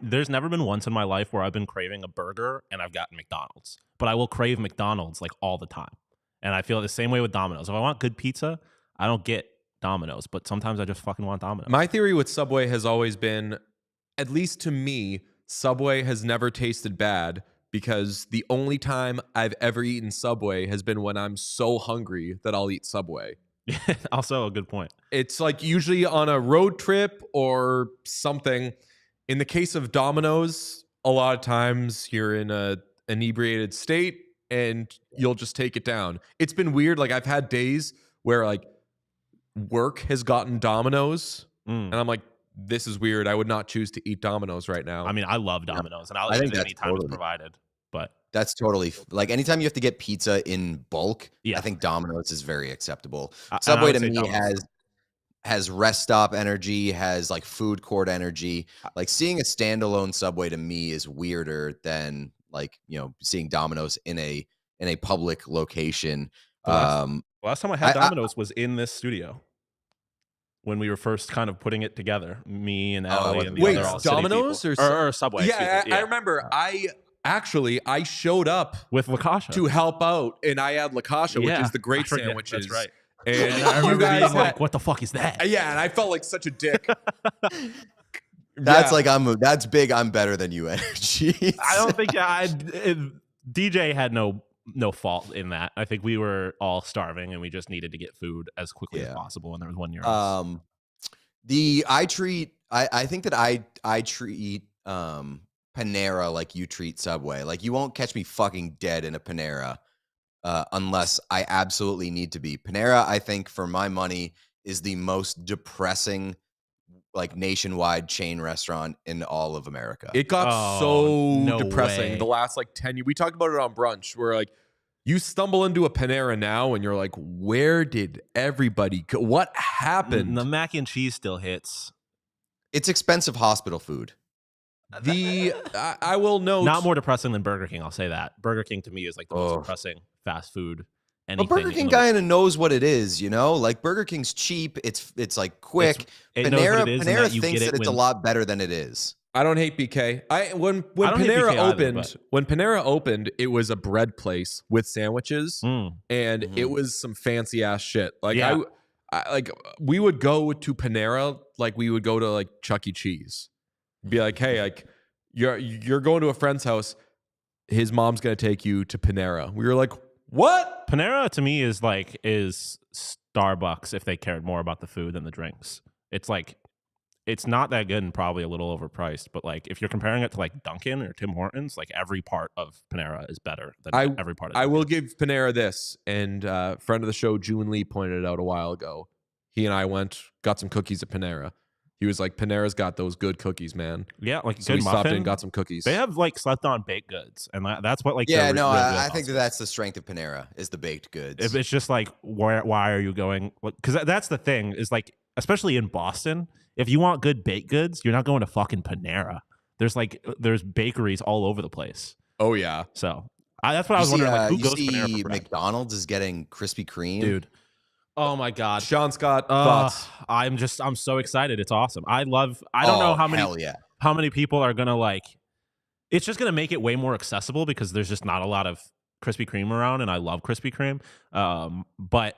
There's never been once in my life where I've been craving a burger and I've gotten McDonald's, but I will crave McDonald's like all the time. And I feel the same way with Domino's. If I want good pizza, I don't get Domino's, but sometimes I just fucking want Domino's. My theory with Subway has always been at least to me, Subway has never tasted bad because the only time I've ever eaten Subway has been when I'm so hungry that I'll eat Subway. Also a good point. It's like usually on a road trip or something. In the case of Domino's, a lot of times you're in a inebriated state and you'll just take it down. It's been weird. Like I've had days where like work has gotten Domino's and I'm like, this is weird. I would not choose to eat Domino's right now. I mean, I love Domino's and I'll I eat think it that's anytime it's totally- provided. But That's totally like anytime you have to get pizza in bulk. Yeah. I think Domino's is very acceptable. And I Subway would to say me Domino's. has rest stop energy, has like food court energy. Like seeing a standalone Subway to me is weirder than like, you know, seeing Domino's in a public location. The last time I had I- Domino's was in this studio when we were first kind of putting it together. Me and Allie and the Wait, other ALLCITY Domino's people. or Subway? Yeah, excuse me. I remember. I showed up With Lakasha to help out, and I had Lakasha, which Yeah, is the I great forget. sandwiches. That's right. And And I you remember guys being had, like, "What the fuck is that?" yeah, and I felt like such a dick. That's Yeah. like that's big. I'm better than you energy. I don't think DJ had no fault in that. I think we were all starving and we just needed to get food as quickly as Yeah. possible. And there was 1 year. I think that I treat Panera like you treat Subway. Like you won't catch me fucking dead in a Panera unless I absolutely need to be. Panera, I think, for my money, is the most depressing like nationwide chain restaurant in all of America. It got Oh, so no depressing way. the last like 10 years. We talked about it on brunch where like you stumble into a Panera now and you're like, where did everybody go? What happened? The mac and cheese still hits. It's expensive hospital food. I will note, Not more depressing than Burger King. I'll say that. Burger King to me is like the most Oh. depressing fast food. But Burger King kind of knows what it is, you know? Like Burger King's cheap. It's like quick. It knows what Panera, it is and Panera that you thinks get it that it's a when- lot better than it is. I don't hate BK. When I don't hate Panera BK either, opened, but- when Panera opened, it was a bread place with sandwiches, and it was some fancy ass shit. Like Yeah. I like we would go to Panera like we would go to like Chuck E. Cheese. Be like, hey, like you're going to a friend's house. His mom's gonna take you to Panera. We were like, what? Panera to me is Starbucks if they cared more about the food than the drinks. It's like it's not that good and probably a little overpriced, but like if you're comparing it to like Dunkin' or Tim Hortons, like every part of Panera is better than every part of I Dunkin'. will give Panera this, and friend of the show, June Lee, pointed it out a while ago. He and I got some cookies at Panera. He was like, Panera's got those good cookies, man. Yeah, like So good we stopped in muffin. and got some cookies. They have like slept on baked goods, and that's what like Yeah, they're no, really good I about. think that's the strength of Panera is the baked goods. If it's just like why are you going? Because that's the thing is like especially in Boston, if you want good baked goods, you're not going to fucking Panera. There's bakeries all over the place. Oh yeah, So that's what I was wondering. Like, who goes to Panera for bread? McDonald's is getting Krispy Kreme, Dude? Oh my god. Sean Scott, thoughts? I'm so excited. It's awesome. I don't know how Hell yeah. many people are gonna like. It's just gonna make it way more accessible because there's just not a lot of Krispy Kreme around, and I love Krispy Kreme. But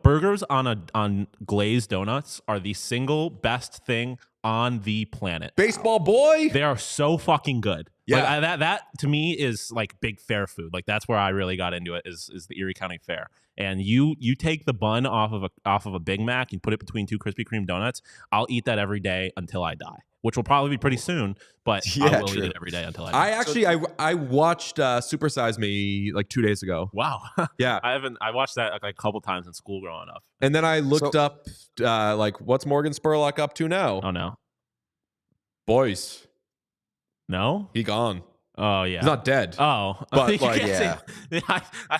burgers on glazed donuts are the single best thing on the planet. Baseball boy. They are so fucking good. Yeah. Like, that to me is like big fair food. Like that's where I really got into it is the Erie County Fair. And you take the bun off of a Big Mac and put it between two Krispy Kreme donuts. I'll eat that every day until I die, which will probably be pretty soon. But I Yeah, will true. eat it every day until I die. I actually I watched Super Size Me like 2 days ago. Wow. Yeah, I watched that like a couple times in school growing up. and then I looked up like what's Morgan Spurlock up to now? Oh no. Boys, No? he gone. Oh yeah. He's not dead. Oh. But, You like, can't say-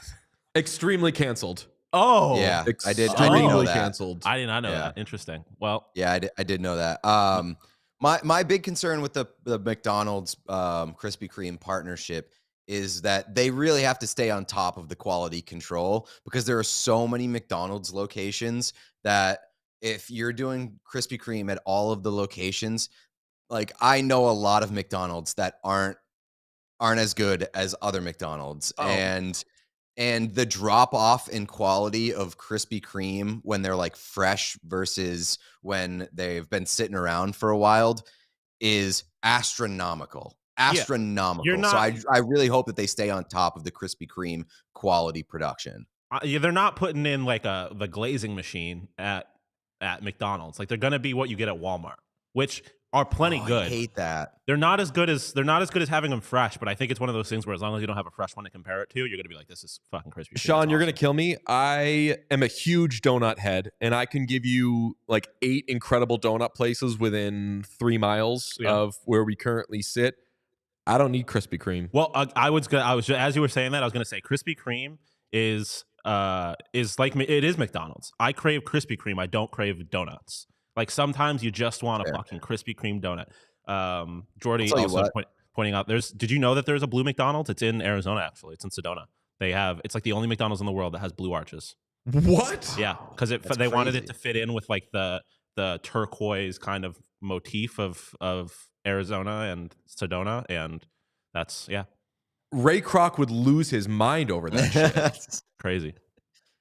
Extremely canceled. oh. Yeah, I did Extremely know that. canceled. I did not know Yeah. that. Interesting. Well, Yeah, I did know that. My big concern with the McDonald's Krispy Kreme partnership is that they really have to stay on top of the quality control because there are so many McDonald's locations that if you're doing Krispy Kreme at all of the locations, like I know a lot of McDonald's that aren't as good as other McDonald's, Oh. and the drop off in quality of Krispy Kreme when they're like fresh versus when they've been sitting around for a while is astronomical. Astronomical. You're not- So I really hope that they stay on top of the Krispy Kreme quality production. Yeah, they're not putting in like the glazing machine at McDonald's. Like they're gonna be what you get at Walmart, which are plenty good. I hate that. They're not as good as having them fresh, but I think it's one of those things where as long as you don't have a fresh one to compare it to, you're gonna be like, this is fucking crispy. Sean, you're gonna kill me. I am a huge donut head, and I can give you like 8 incredible donut places within 3 miles of where we currently sit. I don't need Krispy Kreme. Well, I was as you were saying that, I was gonna say Krispy Kreme is like it is McDonald's. I crave Krispy Kreme. I don't crave donuts. Like sometimes you just want a fucking Krispy Kreme donut. Jordy also pointing out did you know that there's a blue McDonald's? It's in Arizona, actually. It's in Sedona. It's like the only McDonald's in the world that has blue arches. What? Yeah, because they wanted it to fit in with like the turquoise kind of motif of Arizona and Sedona, and that's Ray Kroc would lose his mind over that shit. Crazy.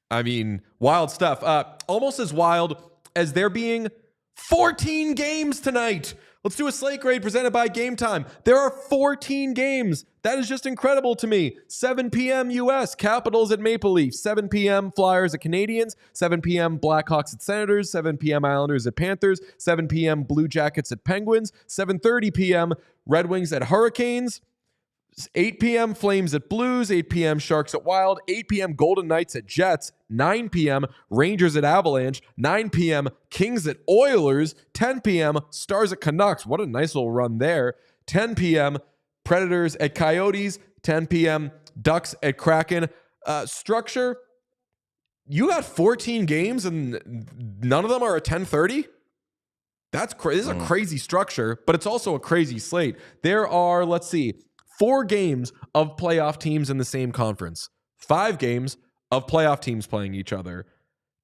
I mean, wild stuff. Almost as wild as there being 14 games tonight. Let's do a slate grade presented by Game Time. There are 14 games. That is just incredible to me. 7 p.m. U.S. Capitals at Maple Leafs. 7 p.m. Flyers at Canadians. 7 p.m. Blackhawks at Senators. 7 p.m. Islanders at Panthers. 7 p.m. Blue Jackets at Penguins. 7:30 p.m. Red Wings at Hurricanes. 8 p.m. Flames at Blues, 8 p.m. Sharks at Wild, 8 p.m. Golden Knights at Jets, 9 p.m. Rangers at Avalanche, 9 p.m. Kings at Oilers, 10 p.m. Stars at Canucks. What a nice little run there. 10 p.m. Predators at Coyotes, 10 p.m. Ducks at Kraken. Structure, you got 14 games and none of them are at 10:30? This is a crazy structure, but it's also a crazy slate. There are, 4 games of playoff teams in the same conference. 5 games of playoff teams playing each other.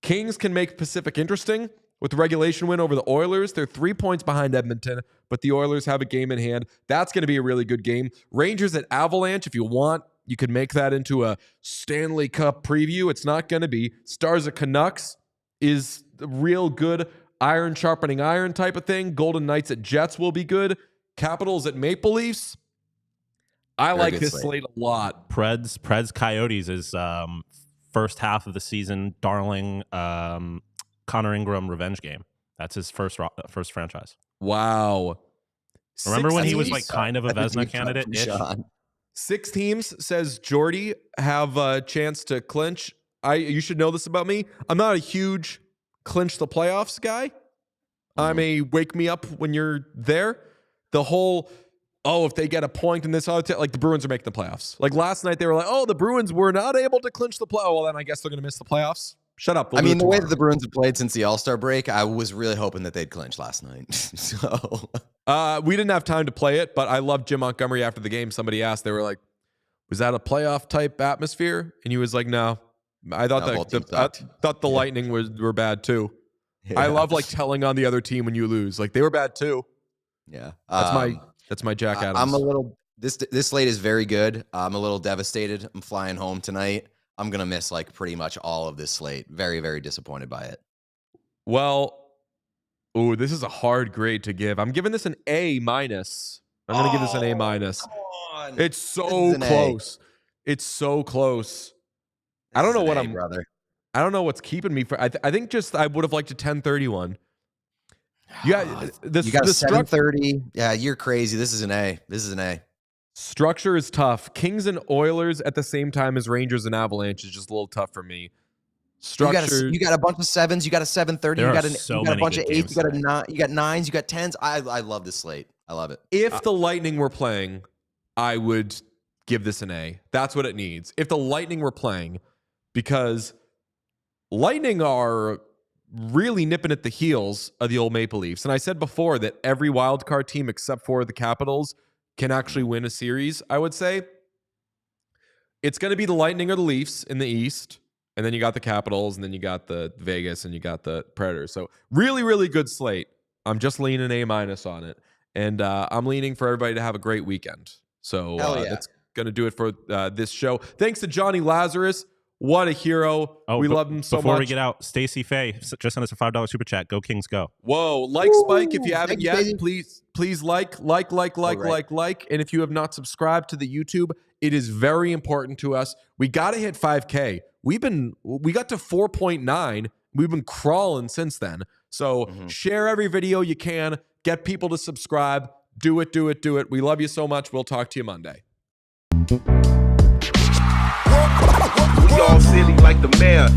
Kings can make Pacific interesting with the regulation win over the Oilers. They're 3 points behind Edmonton, but the Oilers have a game in hand. That's going to be a really good game. Rangers at Avalanche, if you want, you could make that into a Stanley Cup preview. It's not going to be. Stars at Canucks is a real good iron sharpening iron type of thing. Golden Knights at Jets will be good. Capitals at Maple Leafs. I like this slate a lot. Preds Coyotes is first half of the season darling Connor Ingram revenge game. That's his first franchise. Wow. Remember when he was like kind of a Vezina candidate? 6 teams, says Jordy, have a chance to clinch. You should know this about me. I'm not a huge clinch the playoffs guy. I'm a wake me up when you're there. The whole... if they get a point in this other like the Bruins are making the playoffs. Like last night they were like, the Bruins were not able to clinch the play. Well, then I guess they're going to miss the playoffs. Shut up. I mean, the way that the Bruins have played since the All-Star break, I was really hoping that they'd clinch last night. So we didn't have time to play it, but I loved Jim Montgomery after the game. Somebody asked, they were like, was that a playoff type atmosphere? And he was like, no. I thought the Lightning were bad too. Yeah. I love like telling on the other team when you lose. Like they were bad too. Yeah. That's my Jack Adams. I'm a little this slate is very good. I'm a little devastated. I'm flying home tonight. I'm gonna miss like pretty much all of this slate. Very, very disappointed by it. Well, this is a hard grade to give. I'm giving this an A-. I'm gonna give this an A-. Come on. It's so close. It's so close. I don't know what brother. I don't know what's keeping me for. I think just I would have liked a 1031. Yeah, you got a 730. Yeah, you're crazy. This is an A. Structure is tough. Kings and Oilers at the same time as Rangers and Avalanche is just a little tough for me. Structure. You got a bunch of 7s. You got a 730. You got a bunch of 8s. You got a 9. You got 9s. You got 10s. I love this slate. I love it. If the Lightning were playing, I would give this an A. That's what it needs. If the Lightning were playing, because Lightning are really nipping at the heels of the old Maple Leafs. And I said before that every wild card team except for the Capitals can actually win a series, I would say. It's going to be the Lightning or the Leafs in the East. And then you got the Capitals, and then you got the Vegas, and you got the Predators. So really, really good slate. I'm just leaning A- on it. And I'm leaning for everybody to have a great weekend. So that's going to do it for this show. Thanks to Jonny Lazarus. What a hero. We love him so much. Before we get out, Stacey Faye just sent us a $5 super chat. Go Kings, go. Whoa. Like Spike if you haven't yet. Please like. And if you have not subscribed to the YouTube, it is very important to us. We got to hit 5K. We got to 4.9. We've been crawling since then. So share every video you can. Get people to subscribe. Do it. We love you so much. We'll talk to you Monday. We all silly like the mayor.